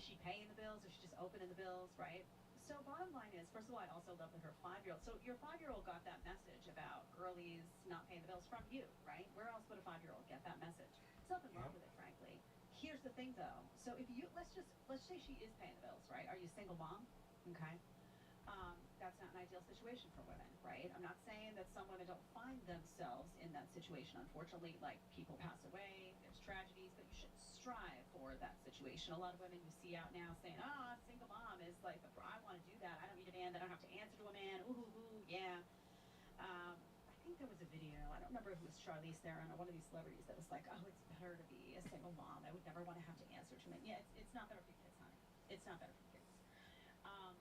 she paying the bills? Is she just opening the bills, right? So bottom line is, first of all, I also love that her 5-year-old. So your 5-year-old got that message about girlies not paying the bills from you, right? Where else would a 5-year-old get that message? There's nothing wrong with it, frankly. Here's the thing, though. So if you let's say she is paying the bills, right? Are you a single mom? Okay. That's not an ideal situation for women, right? I'm not saying that some women don't find themselves in that situation. Unfortunately, like people pass away, there's tragedies, but you should strive for that situation. A lot of women you see out now saying, "Ah, single mom is like, I want to do that. I don't need a man. I don't have to answer to a man. Ooh, ooh, ooh, yeah." I think there was a video. I don't remember if it was Charlize Theron or one of these celebrities that was like, "Oh, it's better to be a single mom. I would never want to have to answer to men." Yeah, it's not better for your kids, honey. It's not better for your kids. Um,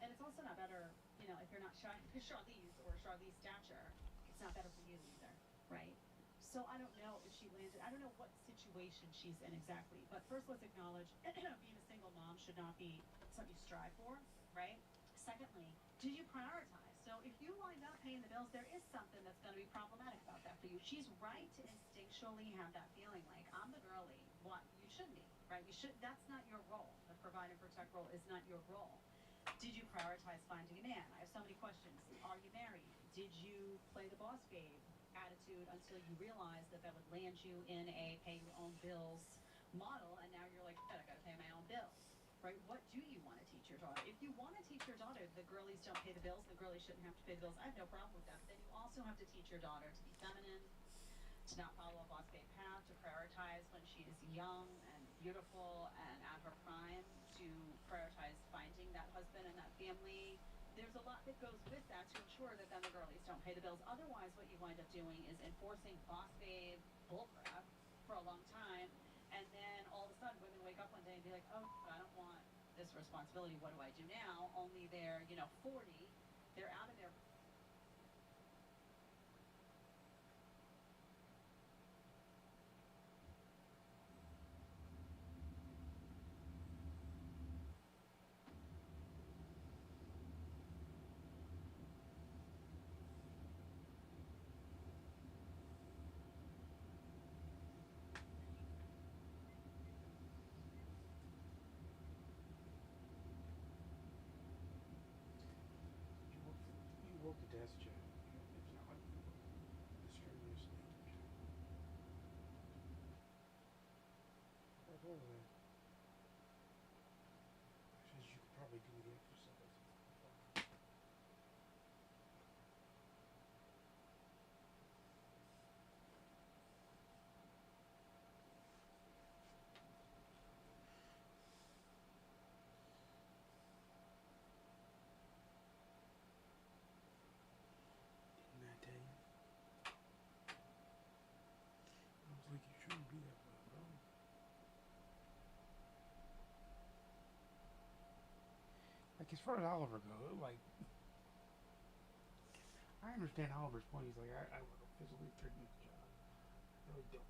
and it's also not better, if you're not Charlize or Charlize stature, it's not better for you either, right? So I don't know if she landed, I don't know what situation she's in exactly. But first, let's acknowledge being a single mom should not be something you strive for, right? Secondly, do you prioritize? So if you wind up paying the bills, there is something that's going to be problematic about that for you. She's right to instinctually have that feeling like, I'm the girly. What you should be, right? That's not your role. The provide and protect role is not your role. Did you prioritize finding a man? I have so many questions. Are you married? Did you play the boss babe attitude until you realized that that would land you in a pay your own bills model, and now you're like, I gotta pay my own bills, right? What do you want to teach your daughter? If you want to teach your daughter the girlies don't pay the bills, the girlies shouldn't have to pay the bills, I have no problem with that. But then you also have to teach your daughter to be feminine, to not follow a boss babe path, to prioritize when she is young and beautiful and at her prime, to prioritize finding that husband and that family. There's a lot that goes with that to ensure that then the girlies don't pay the bills. Otherwise, what you wind up doing is enforcing boss babe bullcrap for a long time. And then all of a sudden, women wake up one day and be like, oh, I don't want this responsibility. What do I do now? Only they're, 40. They're out of their You work the desk job. It's not like you work strenuously. That's all that. Says you could probably do the exercise. Didn't I tell you? I was like, you shouldn't be that way, bro. Like, as far as Oliver goes, like, I understand Oliver's point. He's like, I work a physically strenuous job. I really don't.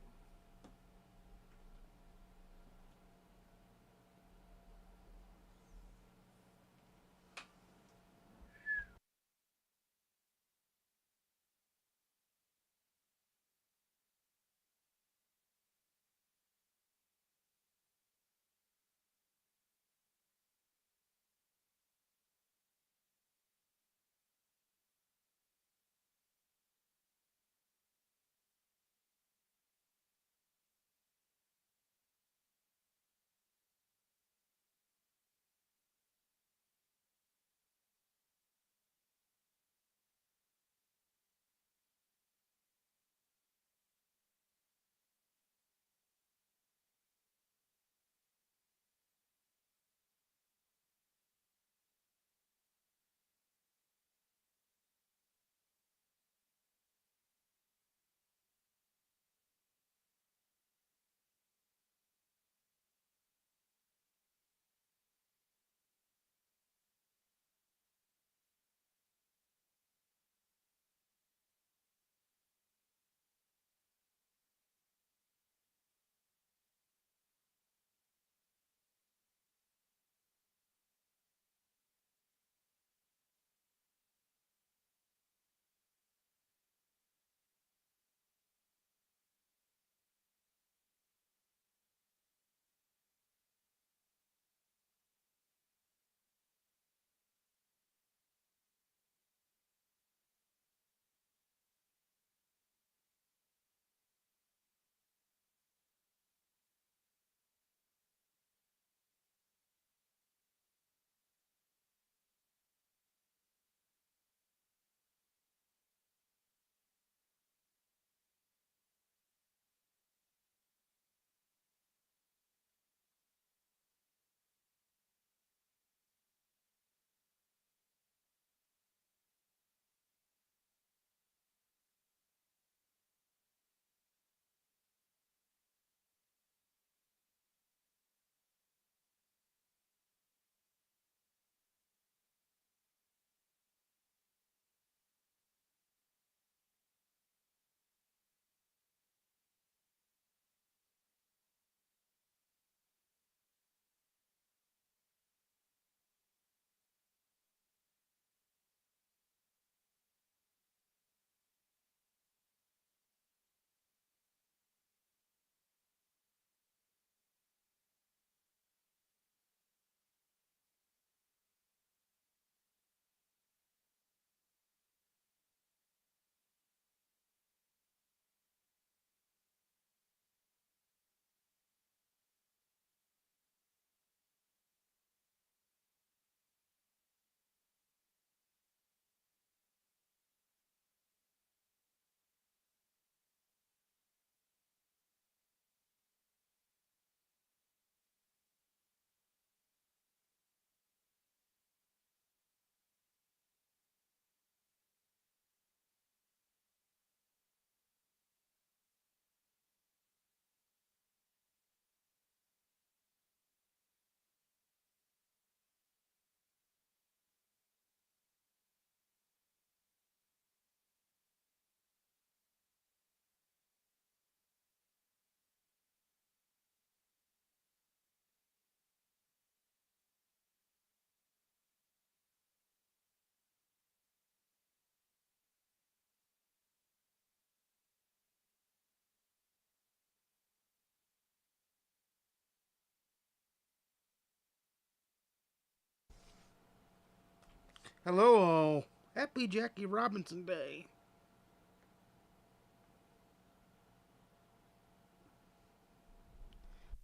Hello, all. Happy Jackie Robinson Day.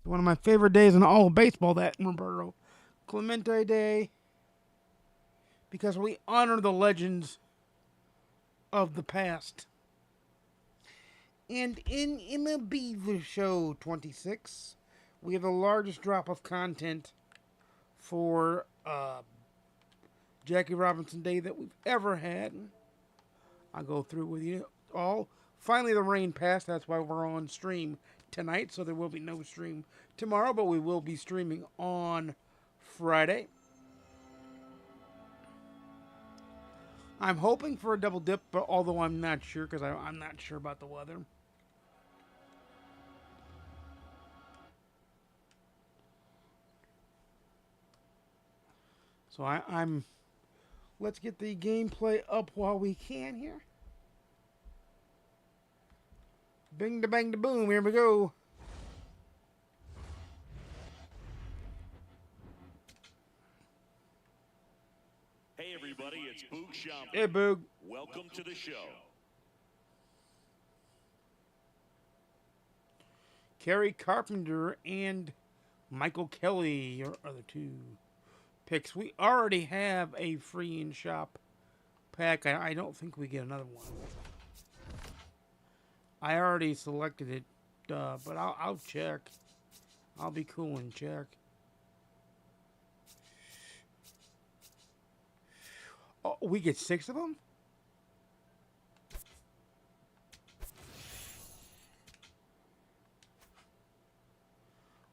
One of my favorite days in all of baseball, that, Roberto. Clemente Day, because we honor the legends of the past. And in MLB The Show 26, we have the largest drop of content for Jackie Robinson Day that we've ever had. I'll go through with you all. Finally, the rain passed. That's why we're on stream tonight. So there will be no stream tomorrow, but we will be streaming on Friday. I'm hoping for a double dip, but although I'm not sure because I'm not sure about the weather. So I'm. Let's get the gameplay up while we can here. Bing da bang da boom. Here we go. Hey everybody, it's Boog Shop. Hey, Boog. Welcome to the show. Kerry Carpenter and Michael Kelly are the two picks. We already have a free in-shop pack. I don't think we get another one. I already selected it, but I'll check. I'll be cool and check. Oh, we get 6 of them?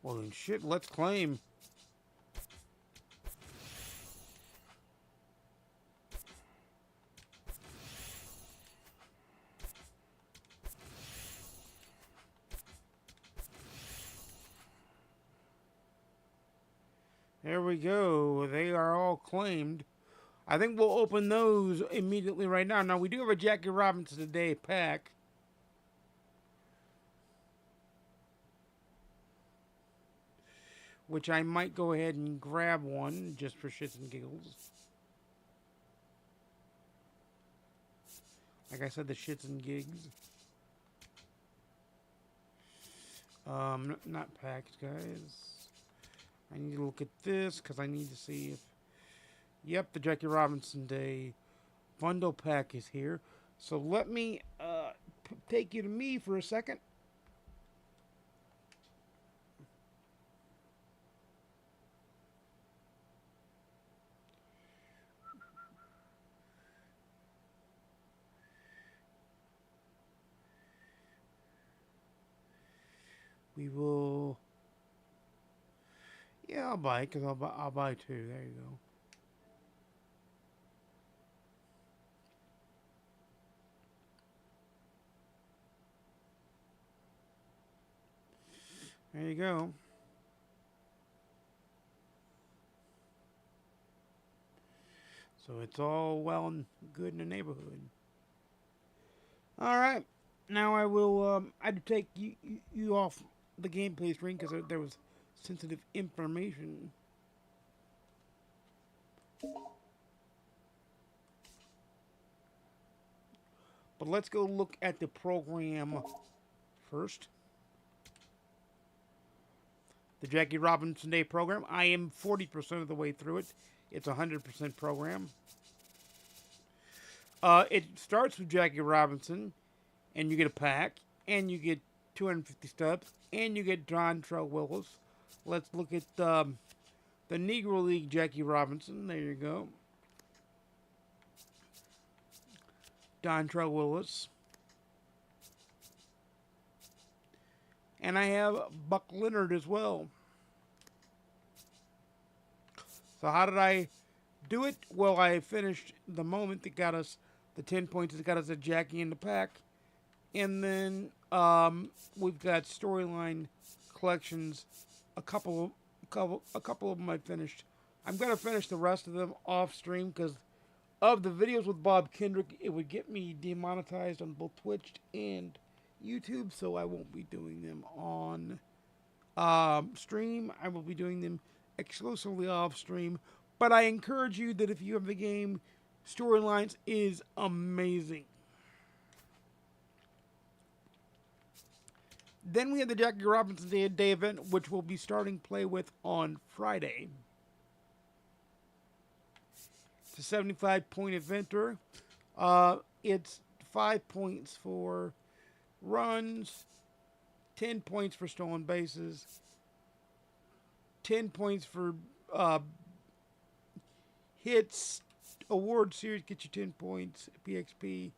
Well then shit, let's claim. There we go. They are all claimed. I think we'll open those immediately right now. Now, we do have a Jackie Robinson Today pack. Which I might go ahead and grab one just for shits and giggles. Like I said, the shits and gigs. Not packs, guys. I need to look at this because I need to see if... Yep, the Jackie Robinson Day bundle pack is here. So let me take you to me for a second. We will... Yeah, I'll buy it because I'll buy 2. There you go. There you go. So it's all well and good in the neighborhood. All right. Now I will. I had to take you off the gameplay screen because there was sensitive information. But let's go look at the program first. The Jackie Robinson Day program. I am 40% of the way through it. It's a 100% program. It starts with Jackie Robinson, and you get a pack, and you get 250 stubs, and you get Dontrell Willis. Let's look at the Negro League Jackie Robinson. There you go. Dontrell Willis. And I have Buck Leonard as well. So how did I do it? Well, I finished the moment that got us the 10 points that got us a Jackie in the pack. And then we've got storyline collections. A couple of them I finished. I'm going to finish the rest of them off stream because of the videos with Bob Kendrick, it would get me demonetized on both Twitch and YouTube, so I won't be doing them on stream. I will be doing them exclusively off stream. But I encourage you that if you have the game, storylines is amazing. Then we have the Jackie Robinson Day event, which we'll be starting play with on Friday. It's a 75-point eventer. It's 5 points for runs, 10 points for stolen bases, 10 points for hits. Award Series gets you 10 points, PXP,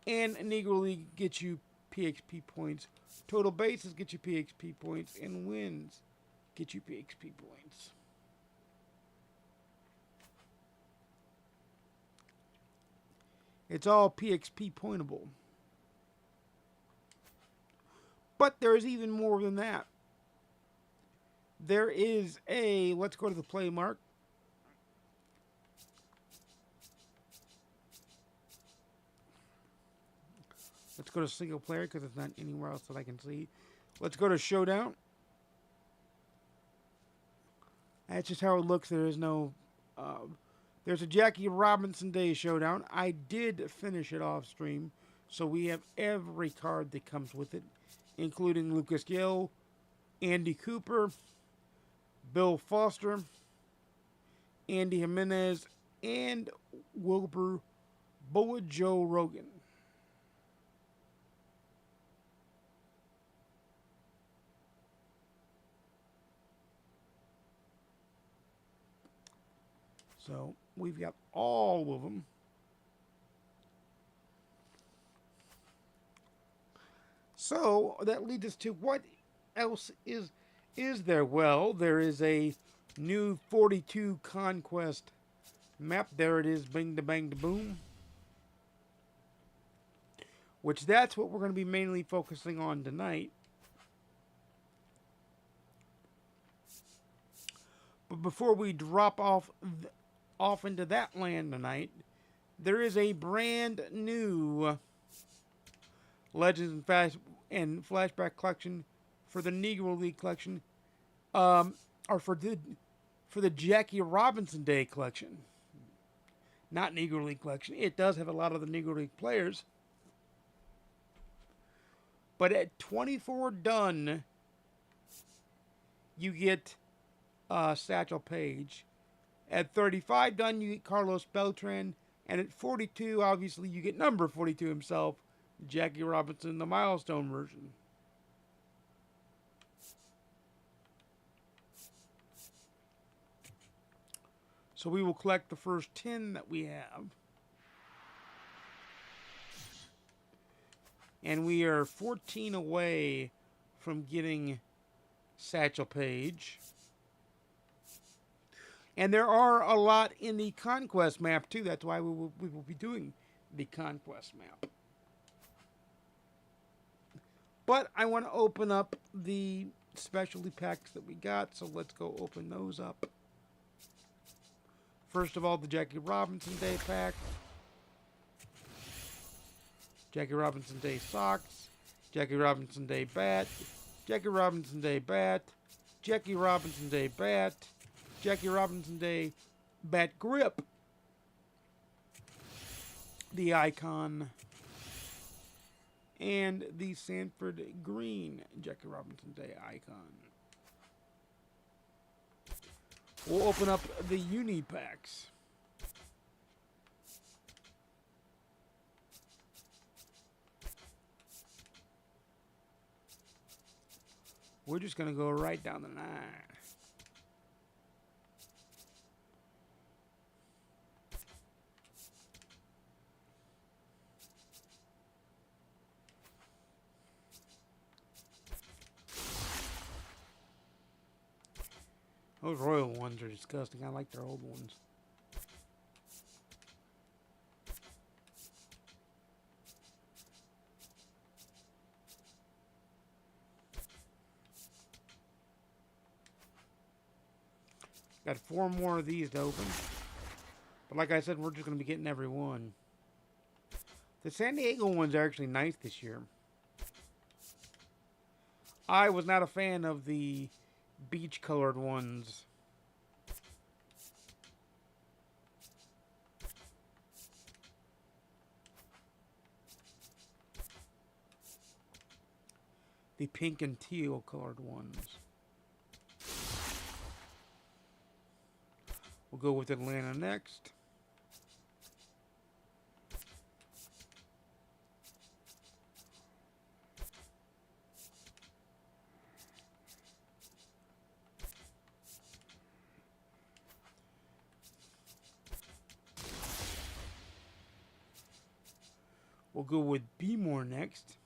and Negro League gets you PXP points. Total bases get you PXP points, and wins get you PXP points. It's all PXP pointable. But there is even more than that. There is a, let's go to the play mark. Let's go to single player because it's not anywhere else that I can see. Let's go to showdown. That's just how it looks. There is no... there's a Jackie Robinson Day showdown. I did finish it off stream. So we have every card that comes with it, including Lucas Gill, Andy Cooper, Bill Foster, Andy Jimenez, and Wilbur Boa Joe Rogan. So we've got all of them. So that leads us to what else is there? Well, there is a new 42 Conquest map. There it is, bing da bang da boom. Which that's what we're going to be mainly focusing on tonight. But before we drop off into that land tonight, there is a brand new Legends and Flashback collection for the Negro League collection, or for the Jackie Robinson Day collection. Not Negro League collection. It does have a lot of the Negro League players. But at 24 done, you get Satchel Paige. At 35 done, you get Carlos Beltran. And at 42, obviously, you get number 42 himself, Jackie Robinson, the milestone version. So we will collect the first 10 that we have. And we are 14 away from getting Satchel Paige. And there are a lot in the Conquest map, too. That's why we will be doing the Conquest map. But I want to open up the specialty packs that we got, so let's go open those up. First of all, the Jackie Robinson Day pack. Jackie Robinson Day socks. Jackie Robinson Day bat. Jackie Robinson Day bat. Jackie Robinson Day bat. Jackie Robinson Day bat grip. The icon. And the Sanford Green Jackie Robinson Day icon. We'll open up the uni packs. We're just going to go right down the line. Those royal ones are disgusting. I like their old ones. Got 4 more of these to open. But like I said, we're just going to be getting every one. The San Diego ones are actually nice this year. I was not a fan of the beach colored ones. the pink and teal colored ones. We'll go with Atlanta next. We'll go with Be More next.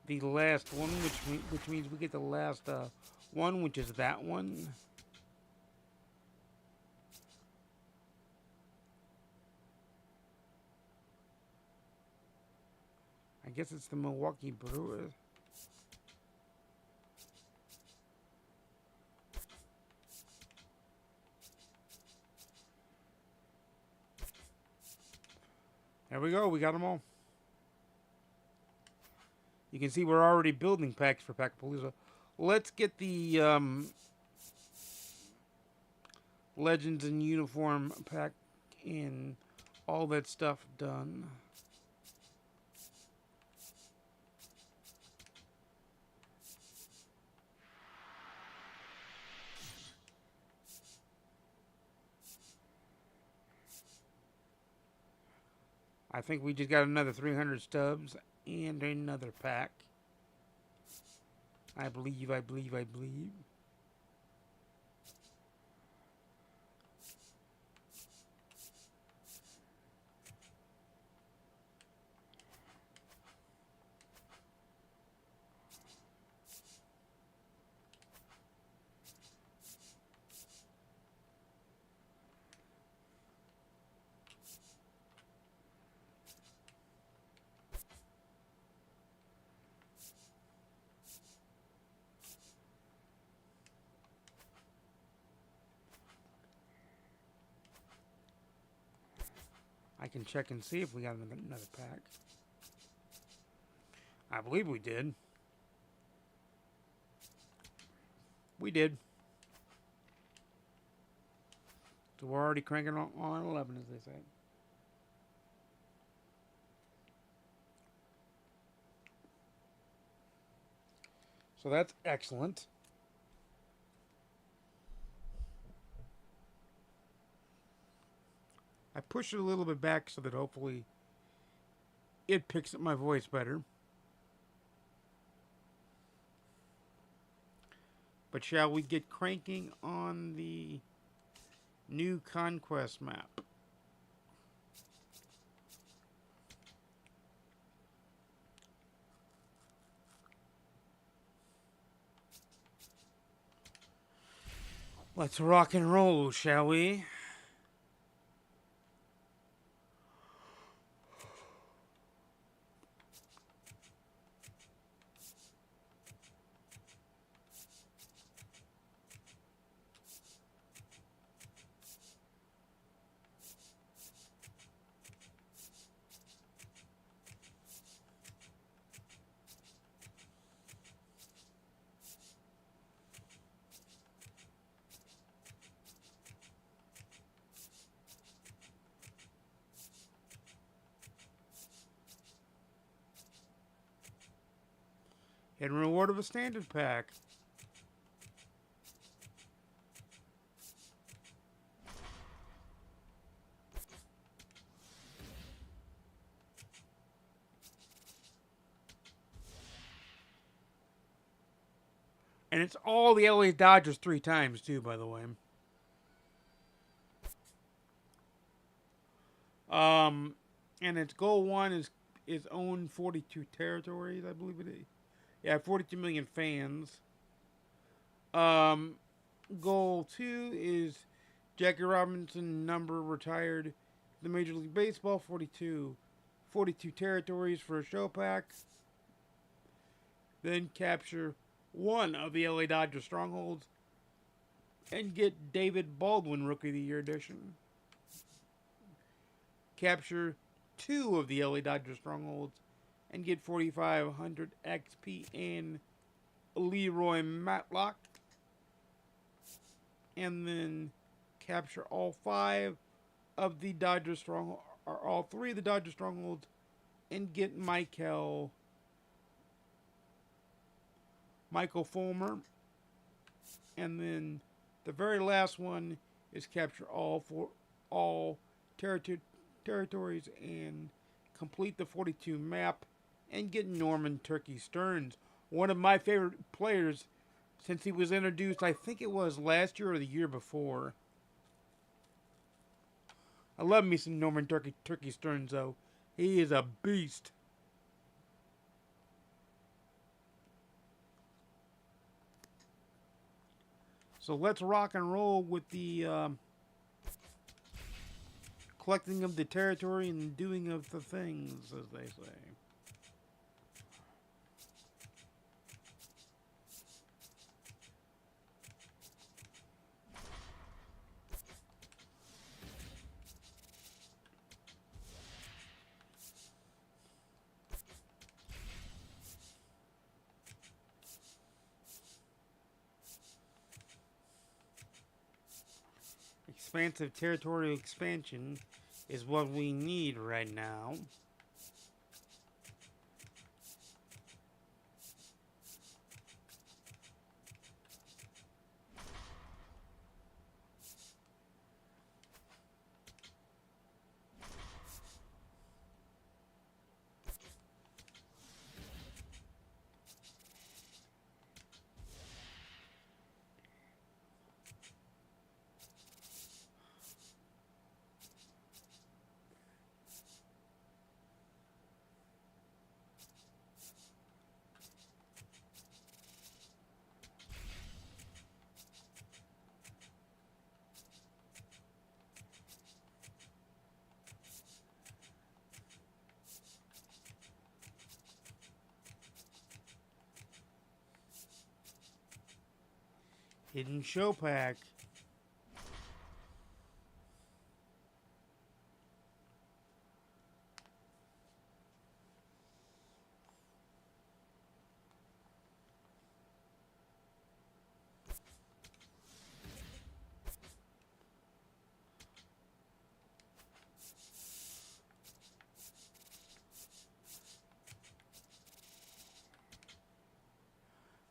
The last one, which means we get the last one, which is that one. I guess it's the Milwaukee Brewers. There we go. We got them all. You can see we're already building packs for Packapalooza. Let's get the Legends in Uniform pack and all that stuff done. I think we just got another 300 stubs and another pack. I believe. I can check and see if we got another pack. I believe we did. We did. So we're already cranking on 11, as they say. So that's excellent. I push it a little bit back so that hopefully it picks up my voice better. But shall we get cranking on the new Conquest map? Let's rock and roll, shall we? In reward of a standard pack. And it's all the LA Dodgers 3 times, too, by the way. And its goal 1 is own 42 territories, I believe it is. Yeah, 42 million fans. Goal 2 is Jackie Robinson number retired the Major League Baseball, 42 territories for a show pack. Then capture one of the LA Dodgers strongholds and get David Baldwin Rookie of the Year edition. Capture 2 of the LA Dodgers strongholds and get 4,500 XP and Leroy Matlock. And then capture all 5 of the Dodgers strongholds, or all 3 of the Dodgers strongholds, and get Michael Fulmer. And then the very last one is capture all territories and complete the 42 map and get Norman Turkey Stearns, one of my favorite players since he was introduced, I think it was last year or the year before. I love me some Norman Turkey Stearns, though. He is a beast. So let's rock and roll with the collecting of the territory and doing of the things, as they say. Expansive territorial expansion is what we need right now. Hidden show pack.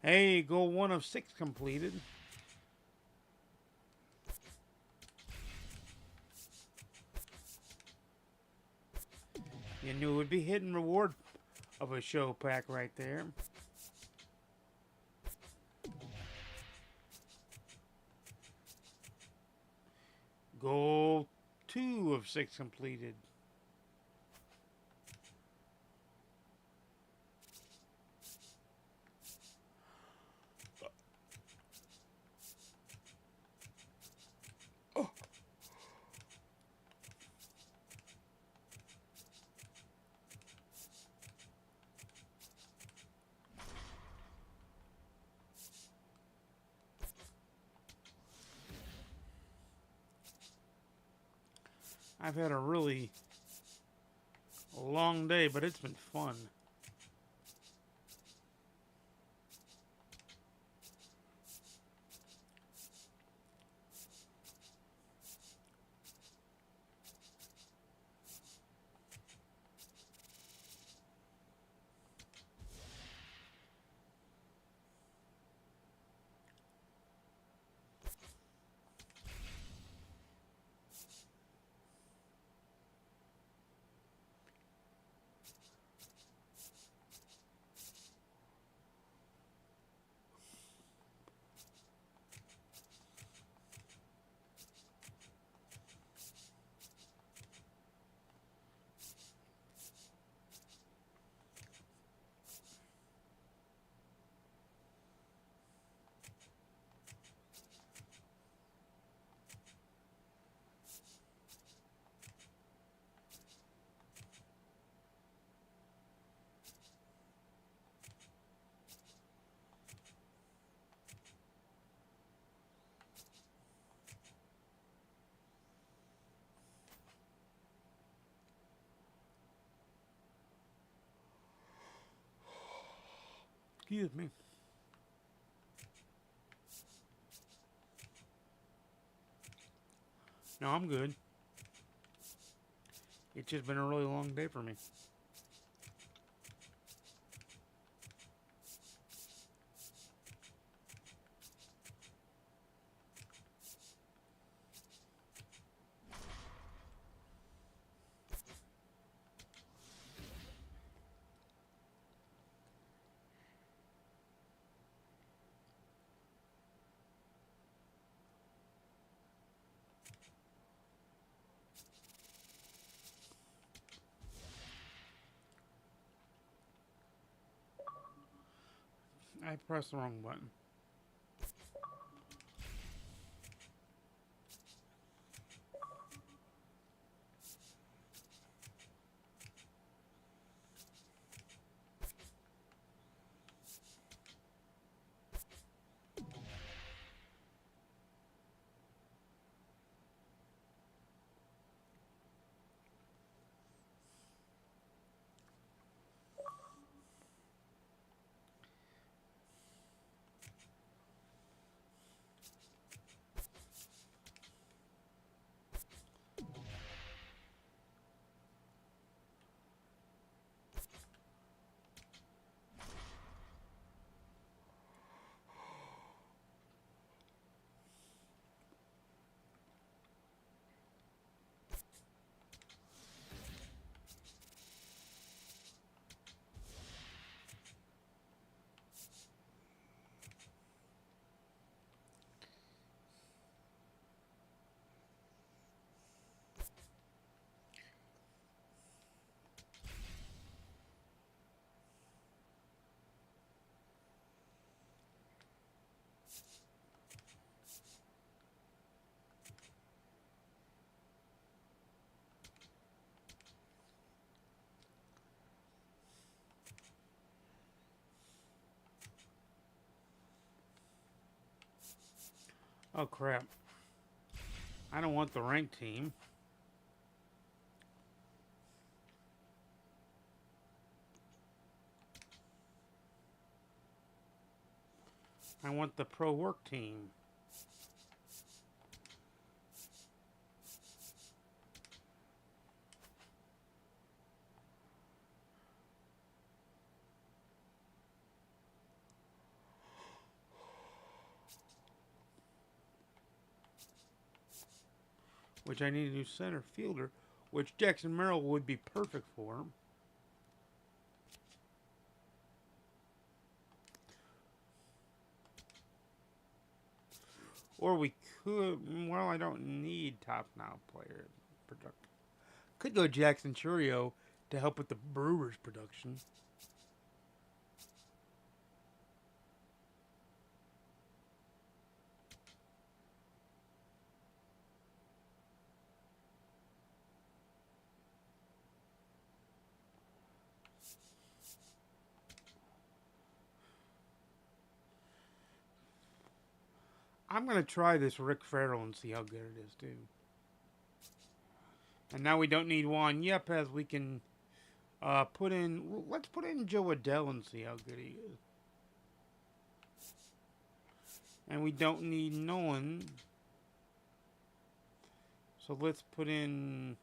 Hey, goal 1 of 6 completed. You knew it would be hidden reward of a show pack right there. Goal 2 of 6 completed. I've had a really long day, but it's been fun. Excuse me. No, I'm good. It's just been a really long day for me. I pressed the wrong button. Oh crap. I don't want the ranked team. I want the pro work team. Which I need a new center fielder, which Jackson Merrill would be perfect for. Or we could, well, I don't need top now players. Could go Jackson Churio to help with the Brewers production. I'm going to try this Rick Farrell and see how good it is, too. And now we don't need Juan Yepes. We can put in... Let's put in Joe Adele and see how good he is. And we don't need Nolan. So let's put in...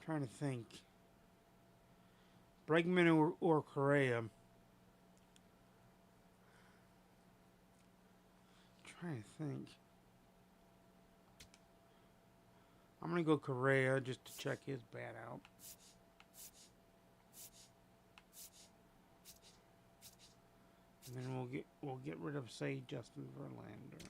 Trying to think. Bregman or Correa. Trying to think. I'm gonna go Correa just to check his bat out. And then we'll get rid of, say, Justin Verlander.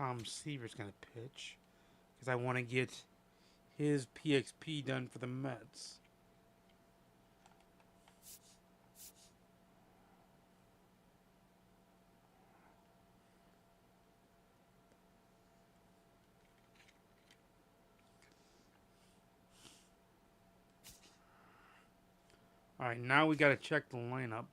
Tom Seaver's going to pitch because I want to get his PXP done for the Mets. All right, now we got to check the lineup.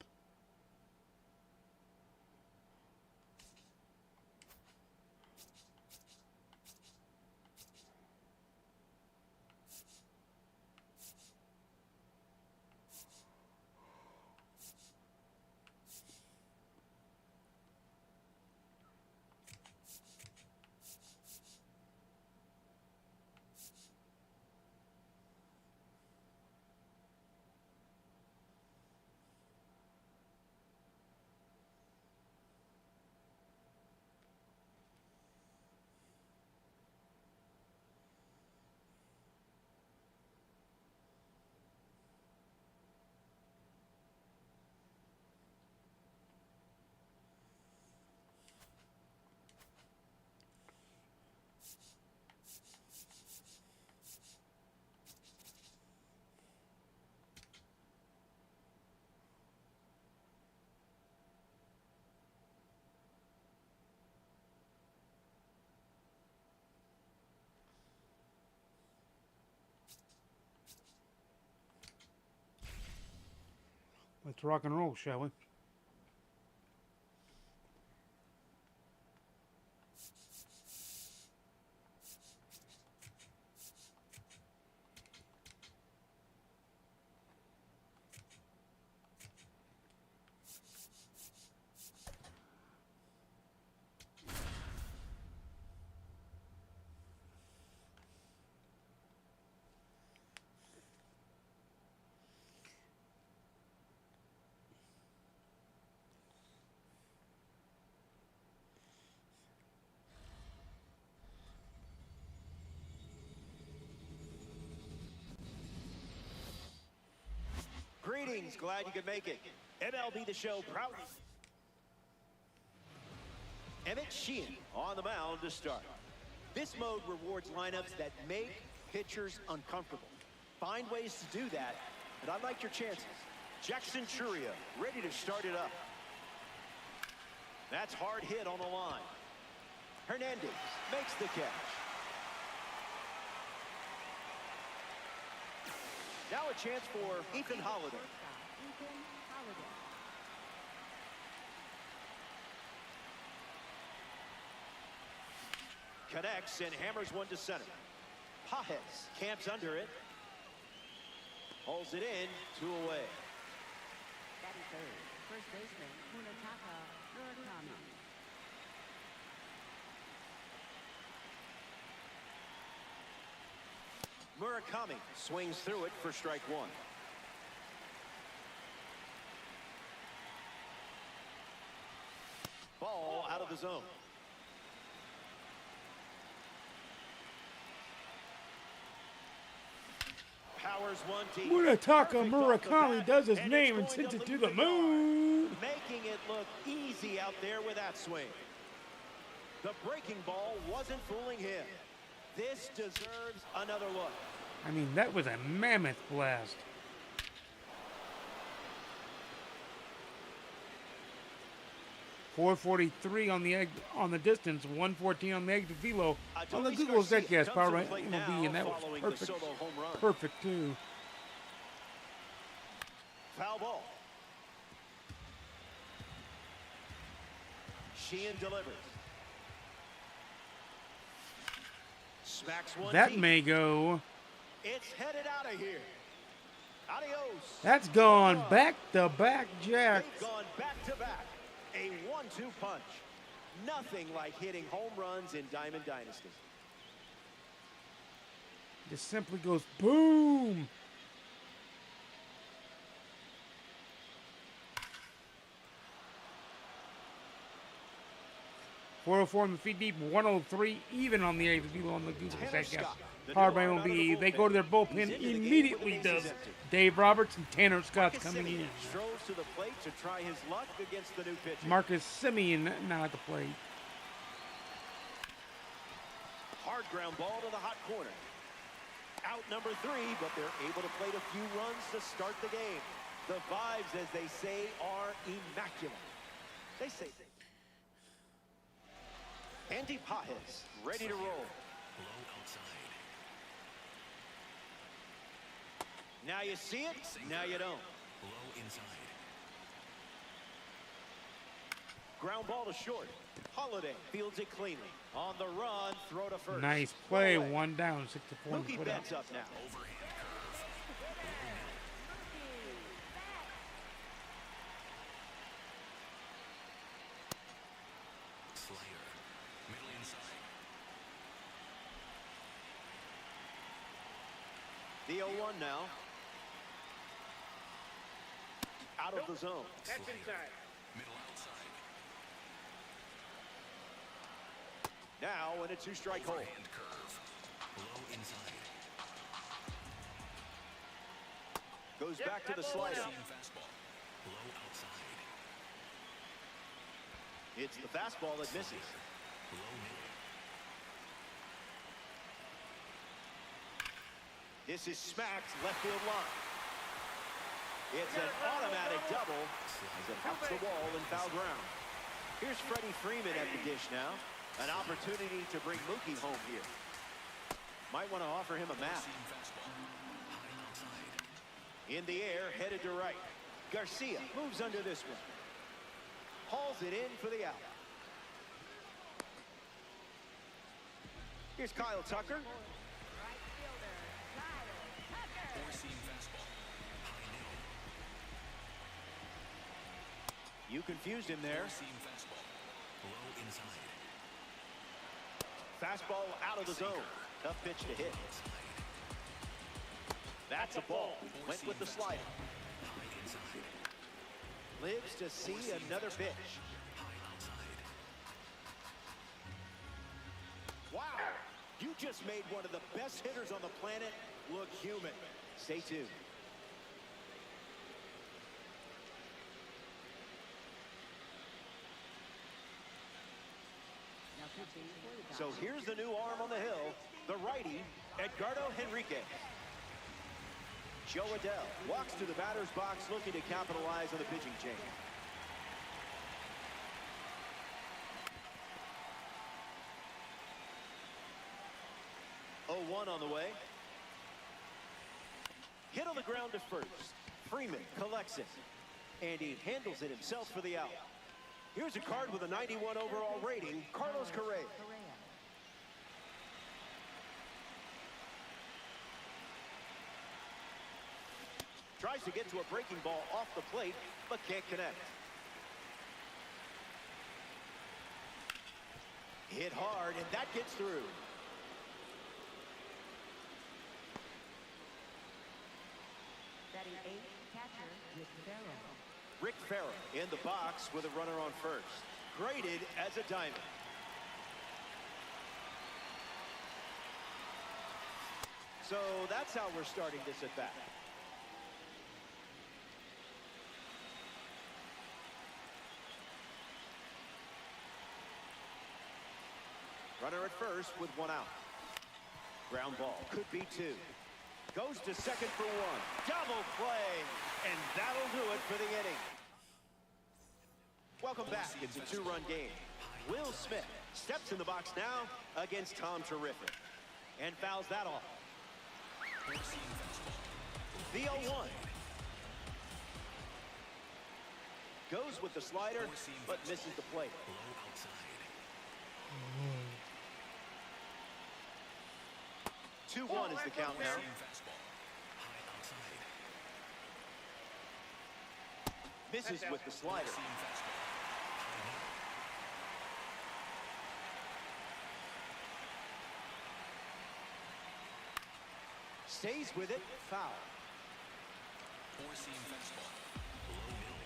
Let's rock and roll, shall we? Greetings, glad you could make it. MLB The Show proudly. Emmett Sheehan on the mound to start. This mode rewards lineups that make pitchers uncomfortable. Find ways to do that, and I like your chances. Jackson Churia ready to start it up. That's hard hit on the line. Hernandez makes the catch. Now a chance for Ethan Holiday. Connects and hammers one to center. Pajes camps under it. Holds it in, 2 away. Batting third, first baseman Munetaka Murakami. Murakami swings through it for strike one. Ball out of the zone. Powers one deep. Munetaka Murakami does his name and sends it to the moon. Making it look easy out there with that swing. The breaking ball wasn't fooling him. This deserves another look. I mean, that was a mammoth blast. .443 on the egg on the distance, 114 on the exit velo on the Google ZCast Power Rank MLB, and that was perfect. Perfect too. Foul ball. Sheehan delivers. Smacks one That deep. may go. It's headed out of here. Adios. That's gone back-to-back jacks. They've gone back-to-back. A 1-2 punch. Nothing like hitting home runs in Diamond Dynasty. Just simply goes boom. .404 on the feet deep, 103 even on the exit velo on the Google ZCast. Power by MLB. They go to their bullpen immediately. Does Dave Roberts, and Tanner Scott's coming in. Strolls to the plate to try his luck against the new pitcher. Marcus Simeon now at the plate. Hard ground ball to the hot corner. Out number 3, but they're able to plate a few runs to start the game. The vibes, as they say, are immaculate. They say. Andy Pajes ready to roll. Low outside. Now you see it, now you don't. Low inside. Ground ball to short. Holiday fields it cleanly. On the run, throw to first. Nice play. Away. 1 down, 6 to 4. Mookie Betts up now. Overhand curve. Slider. Middle inside. The 0-1 now. Out of the zone. That's inside. Middle outside. Now in a 2-strike hole. Overhand curve. Low inside. Goes back to the slider. Seam fastball. Low outside. It's the fastball that misses. Low middle. This is smacked left field line. It's an automatic double as it helps the wall in foul ground. Here's Freddie Freeman at the dish now. An opportunity to bring Mookie home here. Might want to offer him a map. Seam fastball. High outside. In the air, headed to right. Garcia moves under this one. Hauls it in for the out. Here's Kyle Tucker. Right fielder, Kyle Tucker. Four seam fastball. High middle. You confused him there. Four seam fastball. Low inside. Fastball out of the zone. Tough pitch to hit. That's a ball. Went with the slider. High inside. Lives to see another pitch. High outside. Wow. You just made one of the best hitters on the planet look human. Stay tuned. Now pitching for the So Dodgers. here's the new arm on the hill, the righty, Edgardo Henriquez. Joe Adell walks to the batter's box looking to capitalize on the pitching change. Oh, 1 on the way. Hit on the ground to first. Freeman collects it. And he handles it himself for the out. Here's a card with a 91 overall rating, Carlos Correa. Correa. Tries to get to a breaking ball off the plate, but can't connect. Hit hard, and that gets through. Batting 8th, catcher Rick Farrell. Rick Farrell in the box with a runner on first. Graded as a diamond. So that's how we're starting this at bat. Runner at first with 1 out. Ground ball, could be 2. Goes to second for 1. Double play, and that'll do it for the inning. Welcome back. It's a 2-run game. Will Smith steps in the box now against Tom Terrific and fouls that off. Four seam fastball. The 0-1. Goes with the slider, but misses the plate. Low outside. 2-1 is the count now. Seam fastball. High outside. Misses with the slider. Seam fastball. High middle. Stays with it, foul. Four seam fastball. Low middle.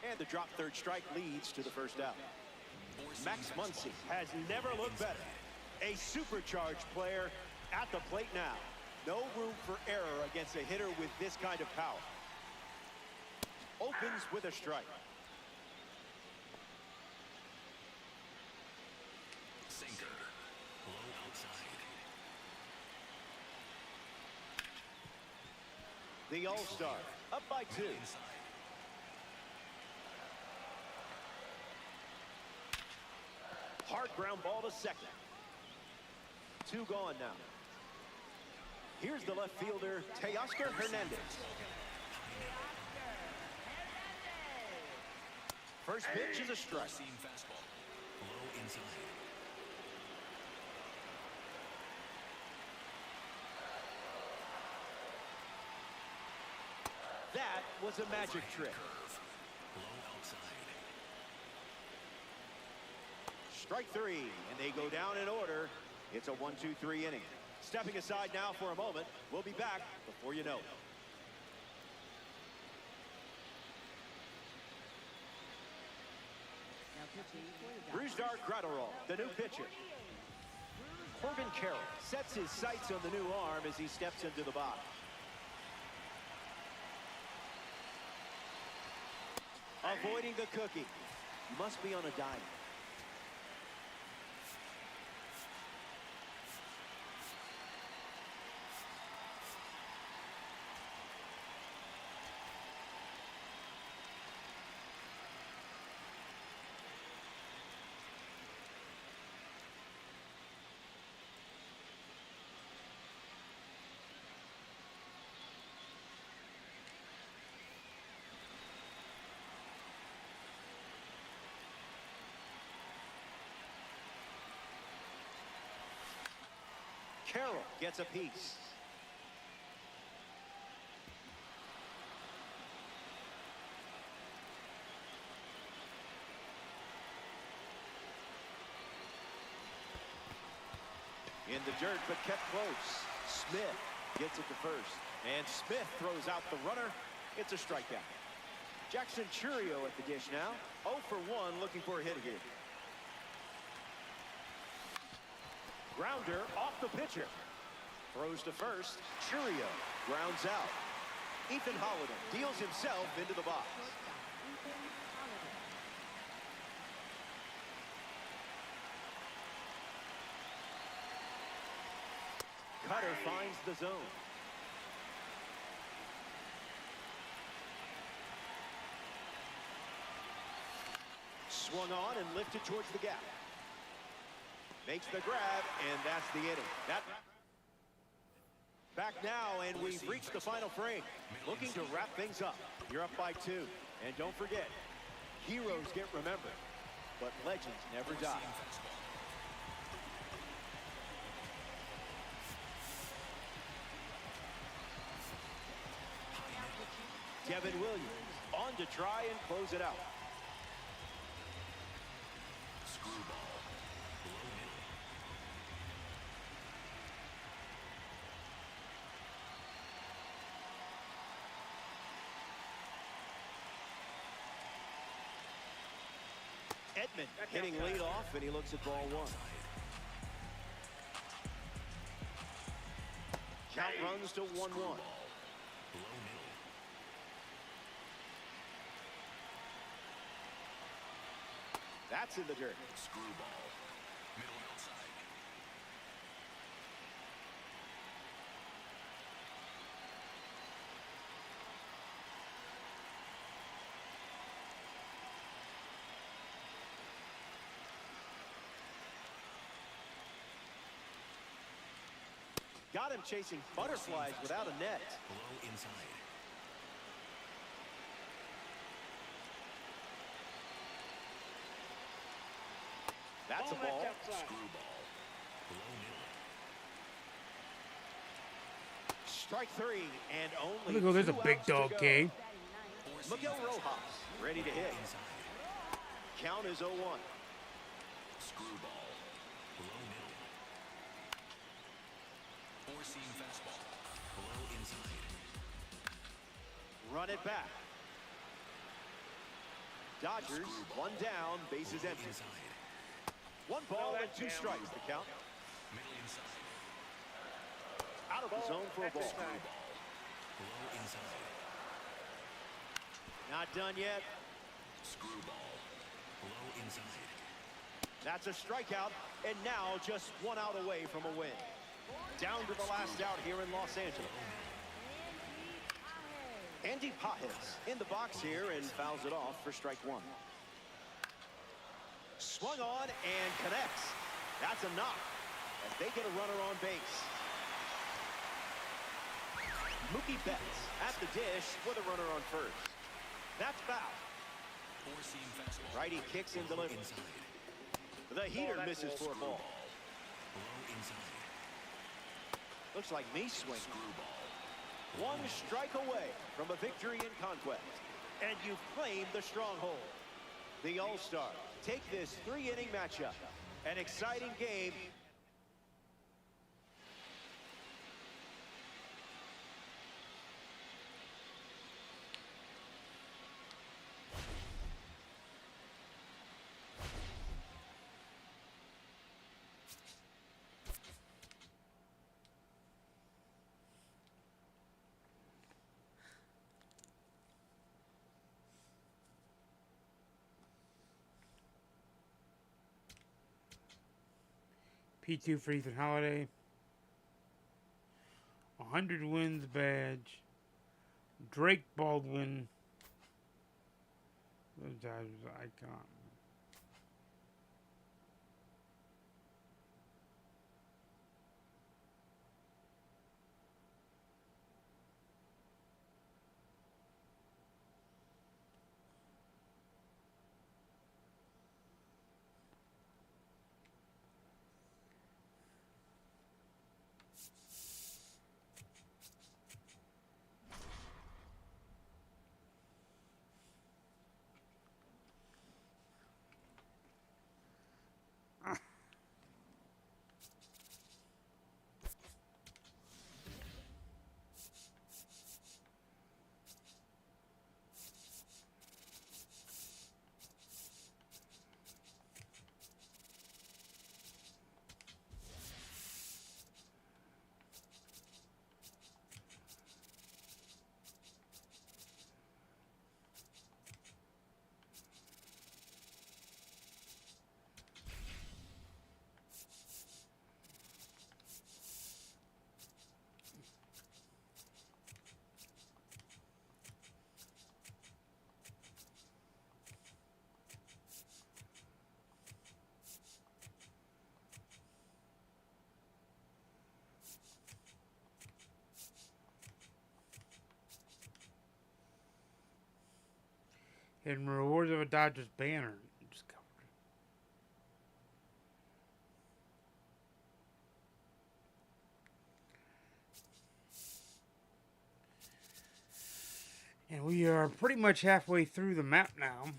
And the drop third strike leads to the first out. Four seam Max fastball. Muncy has never looked better. A supercharged player at the plate now. No room for error against a hitter with this kind of power. Opens with a strike. The All-Star, up by 2. Inside. Hard ground ball to second. 2 gone now. Here's the left fielder, Teoscar Hernandez. First pitch is a strike. Seam fastball. Low inside. That was a magic trick. Curve. Low outside. Strike 3, and they go down in order. It's a 1-2-3 inning. Stepping aside now for a moment. We'll be back before you know it. Now pitching for the Brusdar Graterol, the new pitcher. Corbin Carroll sets his sights on the new arm as he steps into the box. Avoiding the cookie. Must be on a diet. Carroll gets a piece. In the dirt, but kept close. Smith gets it to first. And Smith throws out the runner. It's a strikeout. Jackson Churio at the dish now. 0 for 1, looking for a hit here. Grounder off the pitcher. Throws to first. Churio grounds out. Ethan Holiday deals himself into the box. Ethan Holiday. Cutter finds the zone. Swung on and lifted towards the gap. Makes the grab, and that's the inning. Back now, and we've reached the final frame. Looking to wrap things up. You're up by 2. And don't forget, heroes get remembered, but legends never die. Seam fastball. Devin Williams on to try and close it out. Screwball. Low middle. Edman hitting lead off, and he looks at ball 1. Count runs to 1-1. Low middle. That's in the dirt. Screwball. Middle outside. Got him chasing butterflies without a net. Low inside. That's a ball. Screwball. Low middle. Strike 3, and only Look, there's a 2 big outs to dog go. game. Four seam Miguel fastball. Rojas ready to hit. Inside. Count is 0-1. Screwball. Low middle. Four seam fastball. Low inside. Run it back. Dodgers, 1 down, bases Low empty. inside. 1 ball and 2 strikes to count. Middle inside. Out of the zone for a ball. Screwball. Low inside. Not done yet. Screwball. Low inside. That's a strikeout, and now just 1 out away from a win. Down to the last out here in Los Angeles. Andy Pajes in the box here and fouls it off for strike one. Swung on and connects. That's a knock as they get a runner on base. Mookie Betts at the dish with a runner on first. That's foul. Four-seam fastball. Righty kicks and delivers. Inside. The heater misses for a ball. Below inside. Looks like me swinging. Screwball. One strike away from a victory in conquest. And you've claimed the stronghold. The All-Stars take this 3-inning matchup. An exciting game. P2 for Ethan Holiday. 100 wins badge. Drake Baldwin. Those guys was an icon. And rewards of a Dodgers banner. Just covered. And we are pretty much halfway through the map now.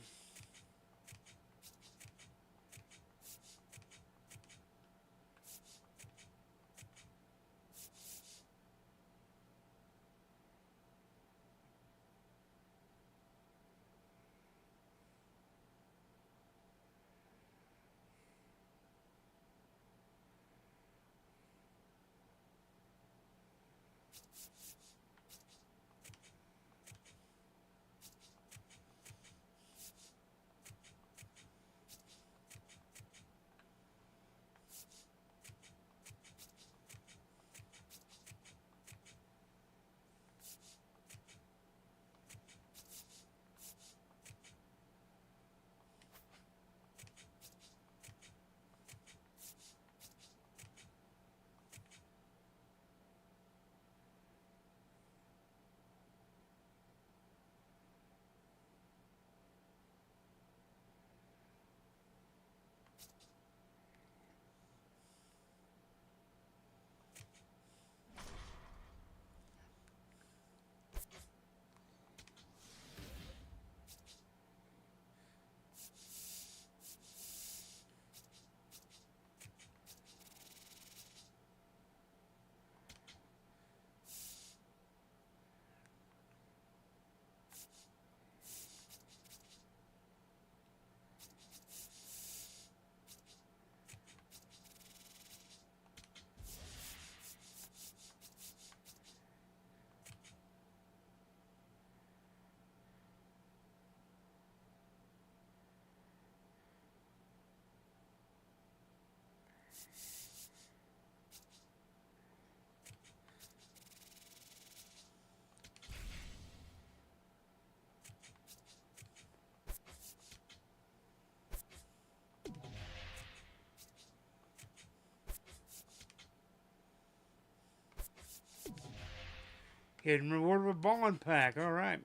Hidden reward of a ball pack. All right.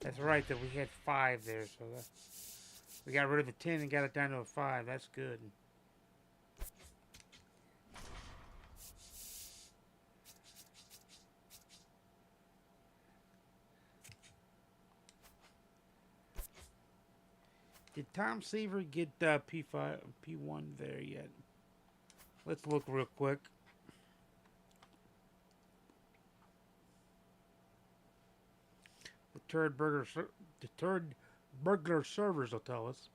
That's right, that we had 5 there, so we got rid of the 10 and got it down to a 5. That's good. Did Tom Seaver get P5, P1 there yet? Let's look real quick. The turd burglar servers will tell us.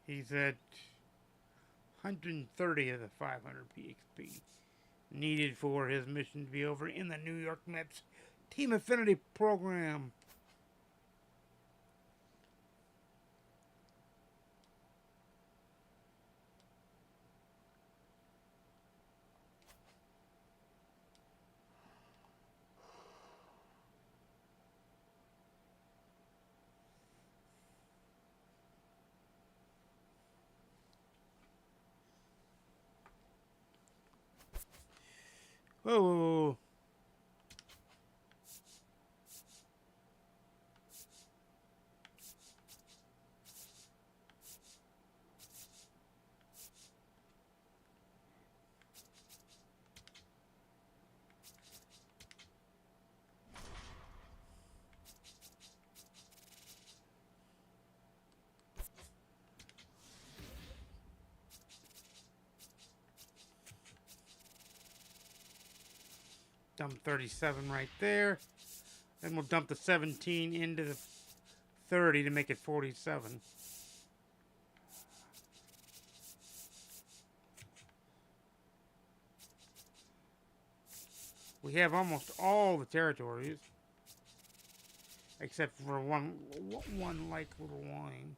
He's at 130 of the 500 PXP needed for his mission to be over in the New York Mets Team Affinity program. Whoa. Dump 37 right there. Then we'll dump the 17 into the 30 to make it 47. We have almost all the territories, except for one like little line.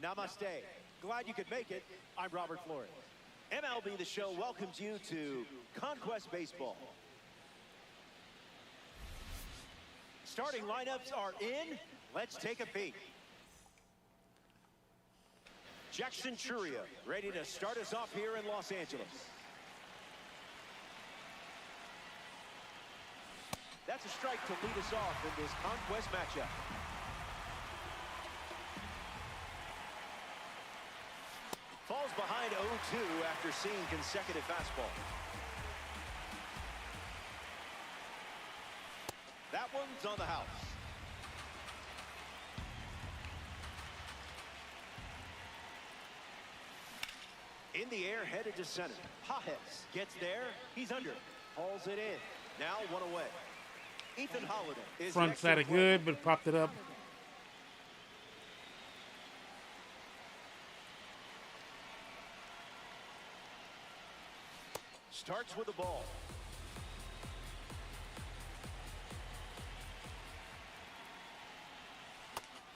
Namaste. Glad you could make it. I'm Robert Flores. MLB The Show welcomes you to Conquest Baseball. Starting lineups are in. Let's take a peek. Jackson Churia ready to start us off here in Los Angeles. That's a strike to lead us off in this Conquest matchup. Falls behind 0-2 after seeing consecutive fastballs. moves on the house. In the air, headed to center. Pajes gets there. He's under. Hauls it in. Now one away. Ethan Holiday is Front next side to of play. good, but popped it up. Starts with the ball.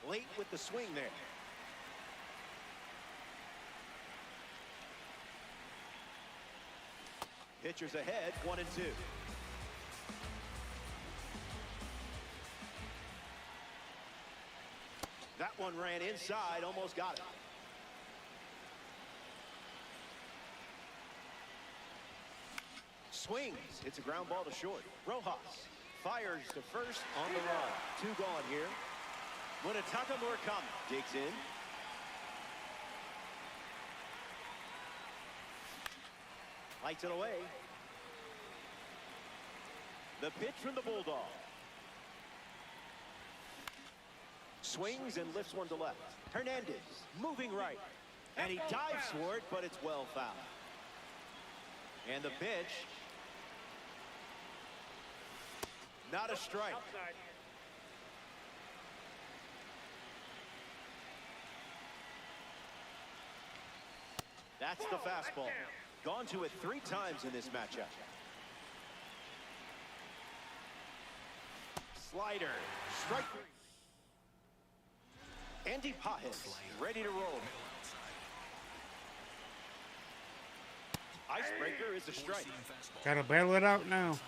Late with the swing there. Pitchers ahead, 1-2. That one ran inside, almost got it. Swings, hits a ground ball to short. Rojas fires to first on the run. 2 gone here. Munetaka Murakami digs in. Lights it away. The pitch from the Bulldog. Swings and lifts one to left. Hernandez moving right. And he dives for it, but it's well fouled. And the pitch. Not a strike. That's the fastball. Gone to it 3 times in this matchup. Slider. Strike 3. Andy Pajes ready to roll. Icebreaker is a strike. Gotta battle it out now.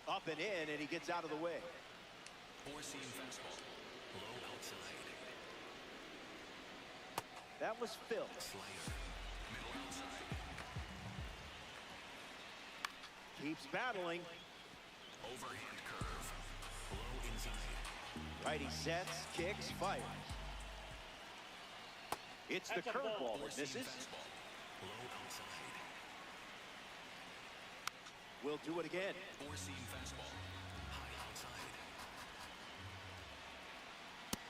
Up and in, and he gets out of the way. 4-seam fastball. Low outside. That was Phil. Slider. Middle outside. Keeps battling. Overhand curve. Low inside. Righty sets, kicks, fires. It's the curveball that 4-seam misses. fastball. Low outside. We'll do it again. 4-seam fastball. High outside.